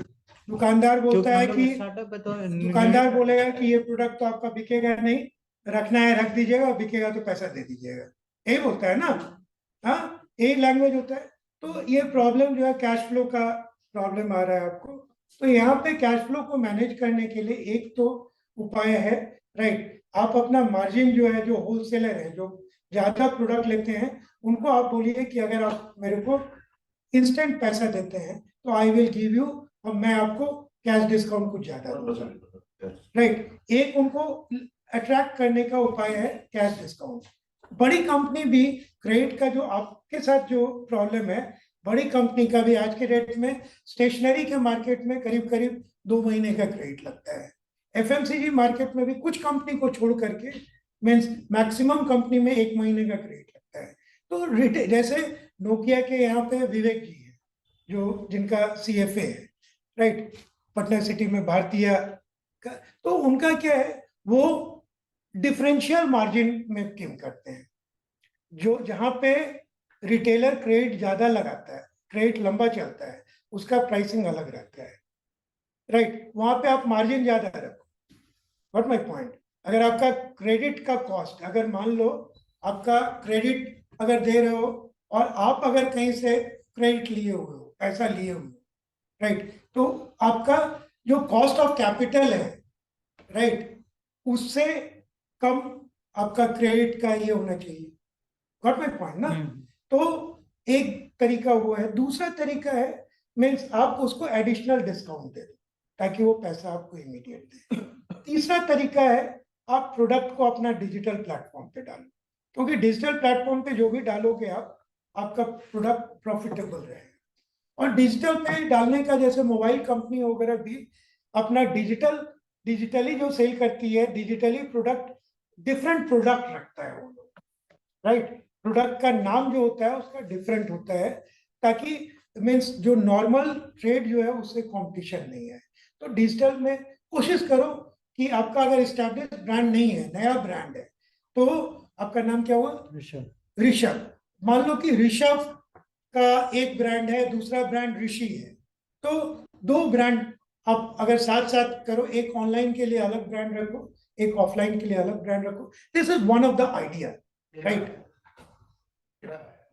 दुकानदार क्योंकि बोलता हम है लोग कि स्टार्टअप है तो दुकानदार बोलेगा कि ये प्रोडक्ट तो आपका बिकेगा नहीं, रखना है रख दीजिएगा, बिकेगा तो पैसा दे दीजिएगा, यही बोलता है ना। हाँ, यही लैंग्वेज होता है। तो ये प्रॉब्लम जो है कैश फ्लो का प्रॉब्लम आ रहा है आपको। तो यहाँ पे कैश फ्लो को मैनेज करने के लिए एक तो उपाय है, राइट, आप अपना मार्जिन जो है, जो होलसेलर है, जो ज्यादा प्रोडक्ट लेते हैं, उनको आप बोलिए कि अगर आप मेरे को इंस्टेंट पैसा देते हैं तो आई विल गिव यू, और मैं आपको कैश डिस्काउंट कुछ ज्यादा दूंगा, राइट। एक उनको अट्रैक्ट करने का उपाय है कैश डिस्काउंट। बड़ी कंपनी भी क्रेडिट का जो आपके साथ जो प्रॉब्लम है, बड़ी कंपनी का भी आज के डेट में स्टेशनरी के मार्केट में करीब करीब 2 महीने का क्रेडिट लगता है। एफएमसीजी मार्केट में भी कुछ कंपनी को छोड़ करके मीन्स मैक्सिमम कंपनी में 1 महीने का क्रेडिट लगता है। तो जैसे नोकिया के यहाँ पे विवेक जी है, जो जिनका सीएफए है, राइट, पटना सिटी में भारतीय का, तो उनका क्या है, वो डिफरेंशियल मार्जिन में गेम करते हैं। जो जहां पे रिटेलर क्रेडिट ज्यादा लगाता है, क्रेडिट लंबा चलता है, उसका प्राइसिंग अलग रहता है, राइट, वहां पे आप मार्जिन ज्यादा रखो। व्हाट माय पॉइंट, अगर आपका क्रेडिट का कॉस्ट, अगर मान लो आपका क्रेडिट अगर दे रहे हो और आप अगर कहीं से क्रेडिट लिए हुए हो, पैसा लिए हुए हो, राइट, तो आपका जो कॉस्ट ऑफ कैपिटल है, राइट, उससे कम आपका क्रेडिट का ये होना चाहिए। गॉट माय पॉइंट ना। तो एक तरीका वो है। दूसरा तरीका है मीन्स आप उसको एडिशनल डिस्काउंट दे दो ताकि वो पैसा आपको इमीडिएट दे। तीसरा तरीका है आप प्रोडक्ट को अपना डिजिटल प्लेटफॉर्म पे डालो, क्योंकि डिजिटल प्लेटफॉर्म पे जो भी डालोगे आप, आपका प्रोडक्ट प्रॉफिटेबल रहेगा। और डिजिटल पे डालने का, जैसे मोबाइल कंपनी वगैरह भी अपना डिजिटली जो सेल करती है, डिजिटली प्रोडक्ट, डिफरेंट प्रोडक्ट रखता है वो लोग, राइट, प्रोडक्ट का नाम जो होता है उसका डिफरेंट होता है, ताकि मीन्स जो नॉर्मल ट्रेड जो है उससे कंपटीशन नहीं है। तो डिजिटल में कोशिश करो कि आपका अगर एस्टैब्लिश ब्रांड नहीं है, नया ब्रांड है, तो आपका नाम क्या हुआ? ऋषभ। ऋषभ। मान लो कि ऋषभ का एक ब्रांड है, दूसरा ब्रांड ऋषि है, तो 2 ब्रांड आप अगर साथ साथ करो, एक ऑनलाइन के लिए अलग ब्रांड रखो, एक ऑफलाइन के लिए अलग ब्रांड रखो। This is one of the idea, right.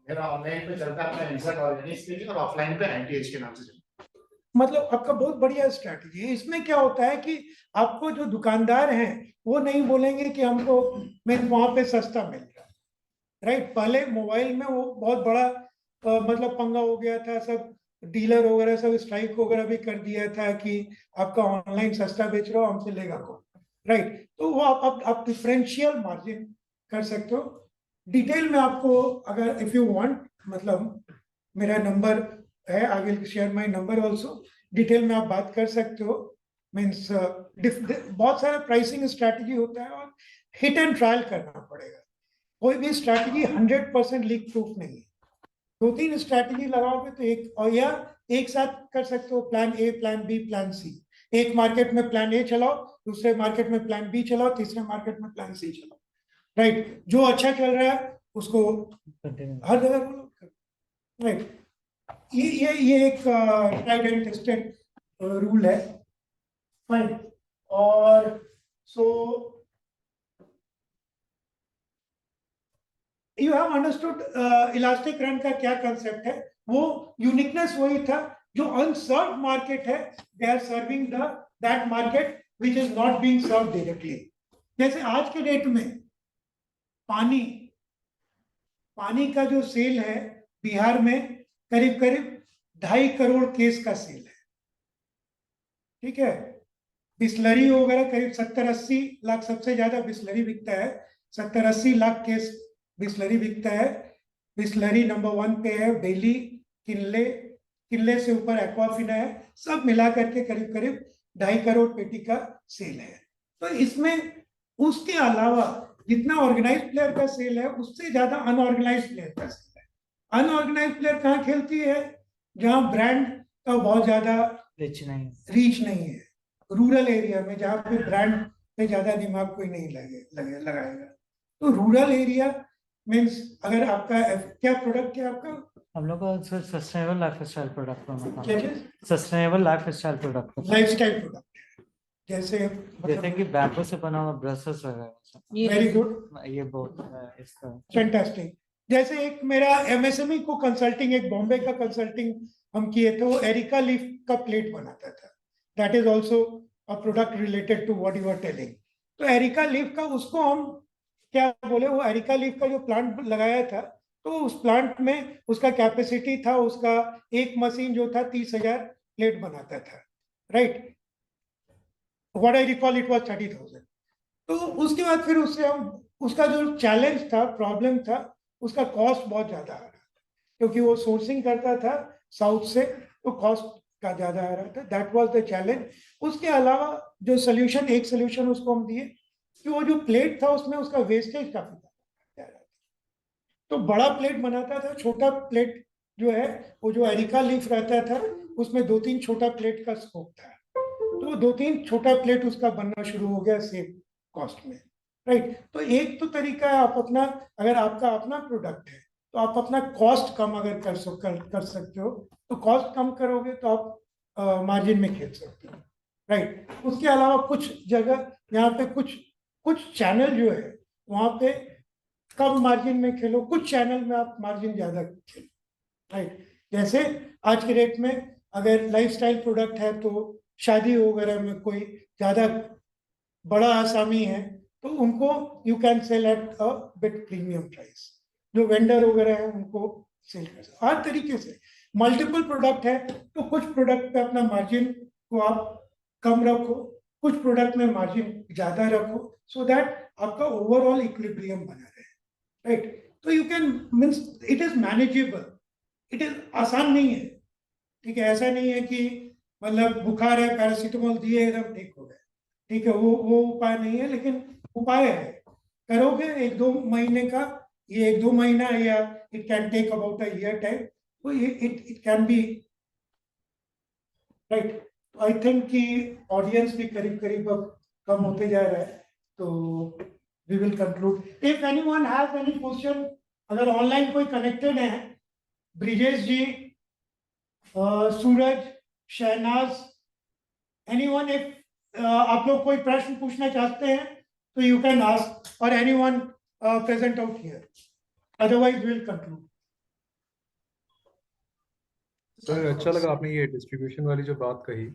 मेरा ऑनलाइन पे चलता है अपना इंसर्ट ऑर्गेनिक्स के लिए, और ऑफलाइन पे एनटीएच के नाम से चलता है। मतलब आपका बहुत बढ़िया स्ट्रैटेजी है। इसमें क्या होता है कि आपको जो दुकानदार हैं वो नहीं बोलेंगे कि हमको वहां पे सस्ता मिल रहा है, राइट। पहले मोबाइल में वो बहुत बड़ा मतलब पंगा हो गया था, सब डीलर वगैरह सब स्ट्राइक वगैरह भी कर दिया था कि आपका ऑनलाइन सस्ता बेच रहा हो, हमसे लेगा कौन, राइट। तो वो आप डिफरेंशियल मार्जिन कर सकते हो। डिटेल में आपको अगर इफ यू वांट, मतलब मेरा नंबर है, I will share my number also, detail में आप बात कर सकते हो। मीन्स बहुत सारा प्राइसिंग स्ट्रैटेजी होता है और हिट एंड ट्रायल करना पड़ेगा। कोई भी स्ट्रैटेजी 100% लीक प्रूफ नहीं है। 2-3 स्ट्रैटेजी लगाओगे तो एक, और या एक साथ कर सकते हो, plan A, plan B, plan C. एक मार्केट में प्लान ए चलाओ, दूसरे मार्केट में प्लान बी चलाओ, तीसरे मार्केट में प्लान सी चलाओ, राइट। जो अच्छा चल रहा है उसको हर जगह रोल आउट करो, राइट। ये एक ट्राइड एंड टेस्टेड रूल है, फाइन। और so you have understood elastic run का क्या कंसेप्ट है। वो यूनिकनेस वही था, जो अनसर्व मार्केट है, they are serving that market which is not being serve directly. जैसे आज के डेट में पानी का जो सेल है बिहार में, करीब करीब 2.5 करोड़ केस का सेल है, ठीक है। बिस्लरी वगैरह करीब 70-80 लाख, सबसे ज्यादा बिस्लरी बिकता है, 70-80 लाख केस बिस्लरी बिकता है। बिस्लरी नंबर 1 पे है, बेली, किनले से ऊपर एक्वाफिना है, सब मिला करके करीब करीब 2.5 करोड़ पेटी का सेल है। तो इसमें उसके अलावा जितना ऑर्गेनाइज प्लेयर का सेल है उससे ज्यादा अनऑर्गेनाइज प्लेयर का सेल है। अनऑर्गेनाइज प्लेयर कहाँ खेलती है? जहाँ ब्रांड का बहुत ज्यादा रिच नहीं। रीच नहीं है, रूरल एरिया में जहाँ पे ब्रांड पे ज्यादा दिमाग कोई नहीं लगाएगा। तो रूरल एरिया मीन्स अगर आपका क्या प्रोडक्ट क्या आपका? हम लोग का सर सस्टेनेबल लाइफस्टाइल प्रोडक्ट क्या चीज? Sustainable lifestyle product lifestyle product जैसे जैसे कि बैम्बू से बना हुआ ब्रशेस वगैरह। वेरी गुड, ये बहुत इसका फैंटास्टिक। जैसे एक मेरा एमएसएमई को कंसल्टिंग, एक बॉम्बे का कंसल्टिंग हम किए थे, वो एरिका लीफ का प्लेट बनाता था। That is also a product related to what you are telling. तो एरिका लीफ का उसको हम क्या बोले, वो एरिका लीफ का जो प्लांट लगाया था, तो उस प्लांट में उसका कैपेसिटी था, उसका एक मशीन जो था 30,000 प्लेट बनाता था, right? What I recall it was 30,000। तो उसके बाद फिर उससे हम, उसका जो चैलेंज था, प्रॉब्लम था, उसका कॉस्ट बहुत ज्यादा आ रहा था, क्योंकि वो सोर्सिंग करता था साउथ से, तो कॉस्ट का ज्यादा आ रहा था। That was the challenge. उसके अलावा जो सोल्यूशन, एक सोल्यूशन उसको हम दिए कि वो जो प्लेट था उसमें उसका वेस्टेज काफी ज्यादा आ रहा था, तो बड़ा प्लेट बनाता था, छोटा प्लेट जो है वो जो एरिका लीफ रहता था उसमें 2-3 छोटा प्लेट का स्कोप था, तो 2-3 छोटा प्लेट उसका बनना शुरू हो गया सेम कॉस्ट में, राइट? तो एक तो तरीका है, आप अपना, अगर आपका अपना प्रोडक्ट है तो आप अपना कॉस्ट कम अगर कर सकते हो, तो कॉस्ट कम करोगे तो आप मार्जिन में खेल सकते हो, राइट? उसके अलावा कुछ जगह यहाँ पे कुछ चैनल जो है वहाँ पे कम मार्जिन में खेलो, कुछ चैनल में आप मार्जिन ज्यादा खेलो, राइट? जैसे आज के रेट में अगर लाइफस्टाइल प्रोडक्ट है तो शादी वगैरह में कोई ज्यादा बड़ा आसामी है तो उनको you can cell at a bit premium price. जो वेंडर वगैरह है उनको सेल कर सकते, हर तरीके से। मल्टीपल प्रोडक्ट है तो कुछ प्रोडक्ट पे अपना मार्जिन को आप कम रखो, कुछ प्रोडक्ट में मार्जिन ज्यादा रखो, सो दैट आपका ओवरऑल इक्विलिब्रियम बना रहे, राइट? तो you can means it is manageable, it is आसान नहीं है, ठीक है? ऐसा नहीं है कि मतलब बुखार है, पैरासीटामोल दिए एकदम ठीक हो गए, ठीक है? वो उपाय नहीं है, लेकिन उपाय है, करोगे 1-2 महीने का, ये 1-2 महीना या it can take about a year time, तो it can be, right? I think कि ऑडियंस भी करीब करीब अब कम होते जा रहा है, तो we will conclude. If anyone has any question, अगर ऑनलाइन कोई कनेक्टेड है, ब्रिजेश जी, सूरज, शहनाज, एनीवन, इफ आप लोग कोई प्रश्न पूछना चाहते हैं तो यू कैन आस्क, और anyone present out here, otherwise we will conclude. Sir अच्छा लगा आपने ये डिस्ट्रीब्यूशन वाली जो बात कही।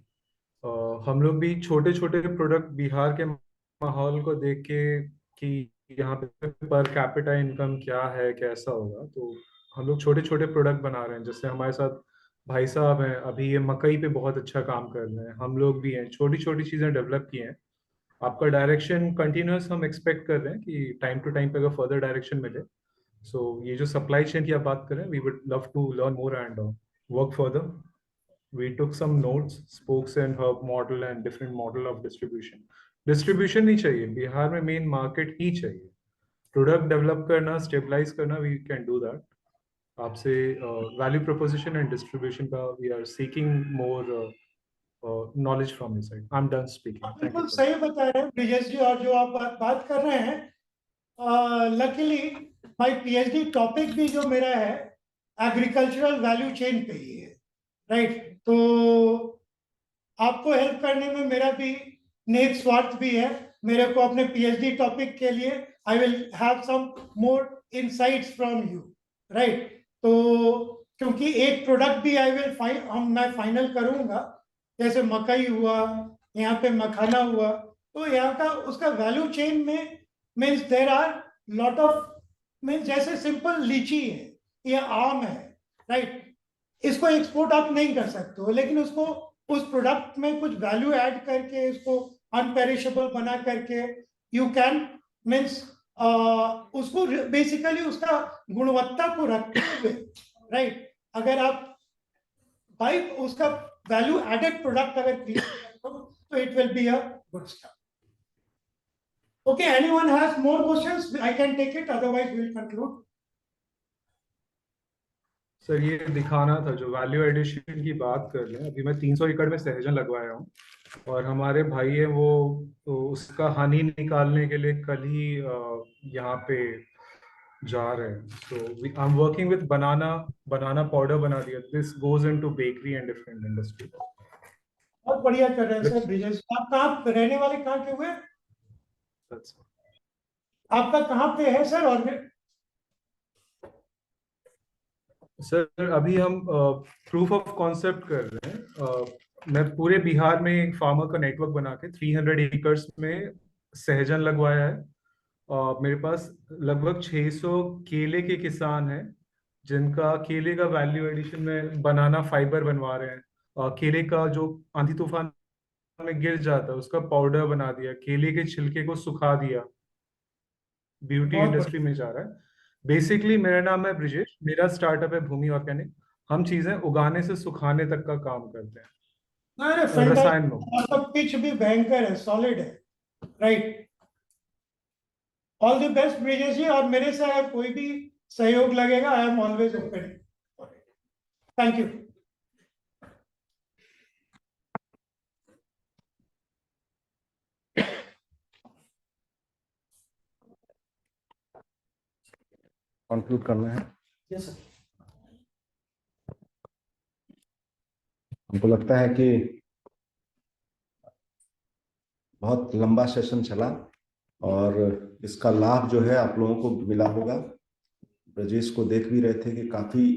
हम लोग भी छोटे छोटे प्रोडक्ट बिहार के माहौल को देख के कि यहाँ पे पर कैपिटा इनकम क्या है, कैसा होगा, तो हम लोग छोटे छोटे प्रोडक्ट बना रहे हैं। जैसे हमारे साथ भाई साहब हैं, अभी ये मकई पे बहुत अच्छा काम कर रहे हैं, हम लोग भी हैं, छोटी छोटी चीजें डेवलप की हैं। आपका डायरेक्शन कंटिन्यूअस हम एक्सपेक्ट कर रहे हैं कि टाइम टू टाइम पे अगर फर्दर डायरेक्शन मिले। सो ये जो सप्लाई चेन की आप बात करें, we would love to learn more and work further. We took some notes, spokes and hub model and different model of distribution. Distribution नहीं चाहिए बिहार में, मेन मार्केट ही चाहिए। प्रोडक्ट डेवलप करना, स्टेबलाइज करना, वी कैन डू दैट। आपसे value proposition and distribution का we are seeking more knowledge from your side. I am done speaking. बिल्कुल सही बता रहे हैं ब्रिजेश जी, और जो आप बात कर रहे हैं, लकीली माय पीएचडी टॉपिक भी जो मेरा है एग्रीकल्चरल वैल्यू चेन पे ही है, राइट? तो आपको हेल्प करने में मेरा भी नेक स्वार्थ भी है। मेरे को अपने पीएचडी टॉपिक के लिए I will have some more insights from you, right? तो क्योंकि एक प्रोडक्ट भी आई विल मैं फाइनल करूंगा, जैसे मकई हुआ, यहाँ पे मखाना हुआ, तो यहाँ का उसका वैल्यू चेन में means there are lot of means, जैसे सिंपल लीची है या आम है, राइट? इसको एक्सपोर्ट आप नहीं कर सकते हो, लेकिन उसको उस प्रोडक्ट में कुछ वैल्यू ऐड करके इसको अनपेरिशेबल बना करके यू कैन मीन्स उसको बेसिकली उसका गुणवत्ता को रखते हुए, राइट? अगर आप भाई उसका वैल्यू एडेड प्रोडक्ट अगर क्रिएट करते हो तो it will be a good start. Okay, anyone has more questions? I can take it, otherwise we'll conclude. Sir ये दिखाना था जो वैल्यू एडिशन की बात कर रहे हैं, अभी मैं 300 एकड़ में सहजन लगवाया हूँ और हमारे भाई है वो तो उसका हनी निकालने के लिए कल ही यहाँ पे जा रहे हैं. So I am working with banana powder बना दिया. This goes into bakery and different industry. बहुत बढ़िया कर रहे हैं सर ब्रिजेश. आप कहाँ रहने वाले, कहाँ के हुए? आपका कहाँ पे है सर? और सर अभी हम प्रूफ ऑफ कॉन्सेप्ट कर रहे हैं. मैं पूरे बिहार में एक फार्मर का नेटवर्क बना के 300 एकर्स में सहजन लगवाया है. मेरे पास लगभग 600 केले के किसान हैं जिनका केले का वैल्यू एडिशन में बनाना फाइबर बनवा रहे हैं. केले का जो आंधी तूफान में गिर जाता है उसका पाउडर बना दिया, केले के छिलके को सुखा दिया. ब्यूटी बहुत इंडस्ट्री में जा रहा है. बेसिकली मेरा नाम है ब्रिजेश, मेरा स्टार्टअप है भूमि ऑर्गेनिक. हम चीजें उगाने से सुखाने तक का काम करते हैं. अरे रसायन मुक्त. आपका पिच भी भयंकर है, सॉलिड है. Right. All the best Brijesh ji. और मेरे से अगर कोई भी सहयोग लगेगा, I am always open. Thank you. Conclude करना है. Yes sir. हमको लगता है कि बहुत लंबा सेशन चला और इसका लाभ जो है आप लोगों को मिला होगा. ब्रजेश को देख भी रहे थे कि काफी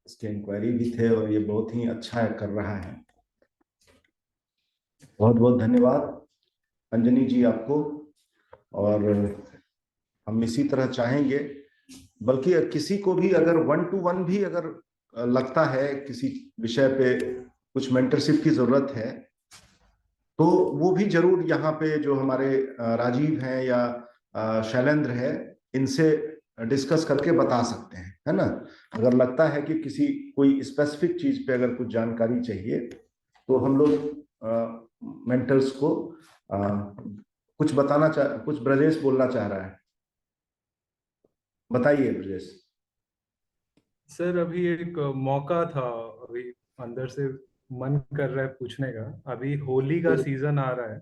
इसके इंक्वायरी भी थे और ये बहुत ही अच्छा कर रहा है. बहुत बहुत धन्यवाद अंजनी जी आपको. और हम इसी तरह चाहेंगे, बल्कि किसी को भी अगर 1-to-1 भी अगर लगता है किसी विषय पे कुछ मेंटरशिप की जरूरत है तो वो भी जरूर यहाँ पे जो हमारे राजीव हैं या शैलेंद्र है इनसे डिस्कस करके बता सकते हैं, है ना. अगर लगता है कि किसी कोई स्पेसिफिक चीज पे अगर कुछ जानकारी चाहिए तो हम लोग मेंटर्स को कुछ बताना कुछ ब्रजेश बोलना चाह रहा है. बताइए ब्रजेश. सर अभी एक मौका था, अभी अंदर से मन कर रहा है पूछने का. अभी होली का सीजन आ रहा है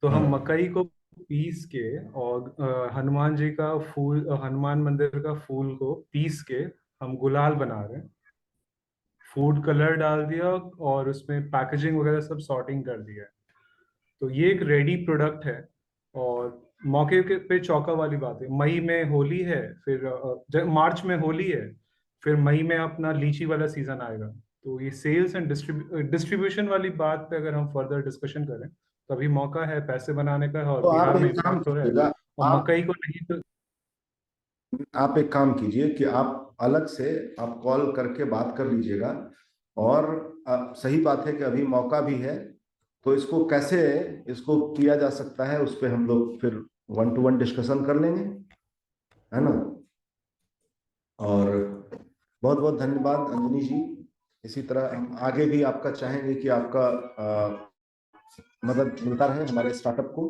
तो हम मकई को पीस के और हनुमान जी का फूल, हनुमान मंदिर का फूल को पीस के हम गुलाल बना रहे हैं. फूड कलर डाल दिया और उसमें पैकेजिंग वगैरह सब सॉर्टिंग कर दिया है. तो ये एक रेडी प्रोडक्ट है. और मौके के पे चौका वाली बात है, मई में होली है, फिर मार्च में होली है, फिर मई में अपना लीची वाला सीजन आएगा. तो ये सेल्स एंड डिस्ट्रीब्यूशन वाली बात पे अगर हम फर्दर डिस्कशन करें तो अभी मौका है पैसे बनाने का. और तो आप बिहार में एक काम इम्पैक्ट हो रहा है कीजिएगा, और मकई को नहीं तो आप एक काम कीजिए कि आप अलग से आप कॉल करके बात कर लीजिएगा. और सही बात है कि अभी मौका भी है तो इसको कैसे इसको किया जा सकता है उस पर हम लोग फिर 1-to-1 डिस्कशन कर लेंगे, है ना. और बहुत बहुत धन्यवाद अंजनी जी. इसी तरह हम आगे भी आपका चाहेंगे कि आपका मदद मिलता रहे हमारे स्टार्टअप को.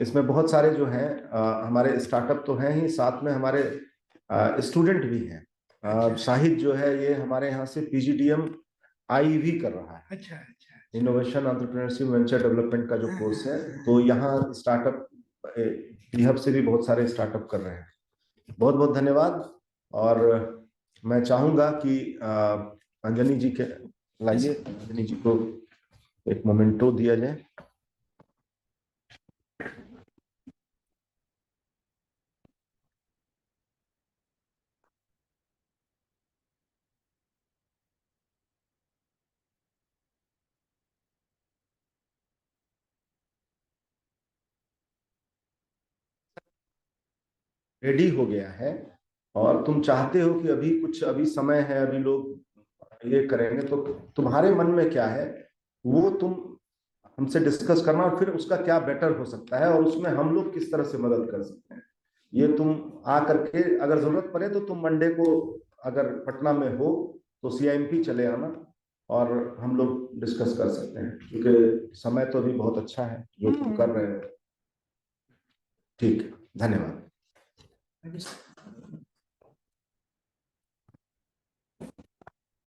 इसमें बहुत सारे जो हैं हमारे स्टार्टअप तो हैं ही, साथ में हमारे स्टूडेंट भी हैं. शाहिद जो है ये हमारे यहाँ से PGDM IEV कर रहा है. अच्छा अच्छा. इनोवेशन एंटरप्रेन्योरशिप वेंचर डेवलपमेंट का जो कोर्स है, तो यहाँ स्टार्टअप हब से भी बहुत सारे स्टार्टअप कर रहे हैं. बहुत बहुत धन्यवाद. और मैं चाहूंगा कि अंजनी जी के लाइए, अंजनी जी को एक मोमेंटो दिया जाए. रेडी हो गया है और तुम चाहते हो कि अभी समय है, अभी लोग ये करेंगे, तो तुम्हारे मन में क्या है वो तुम हमसे डिस्कस करना और फिर उसका क्या बेटर हो सकता है और उसमें हम लोग किस तरह से मदद कर सकते हैं. ये तुम आ करके अगर जरूरत पड़े तो तुम मंडे को अगर पटना में हो तो CIMP चले आना और हम लोग डिस्कस कर सकते हैं, क्योंकि समय तो अभी बहुत अच्छा है जो तुम कर रहे हो। ठीक, धन्यवाद।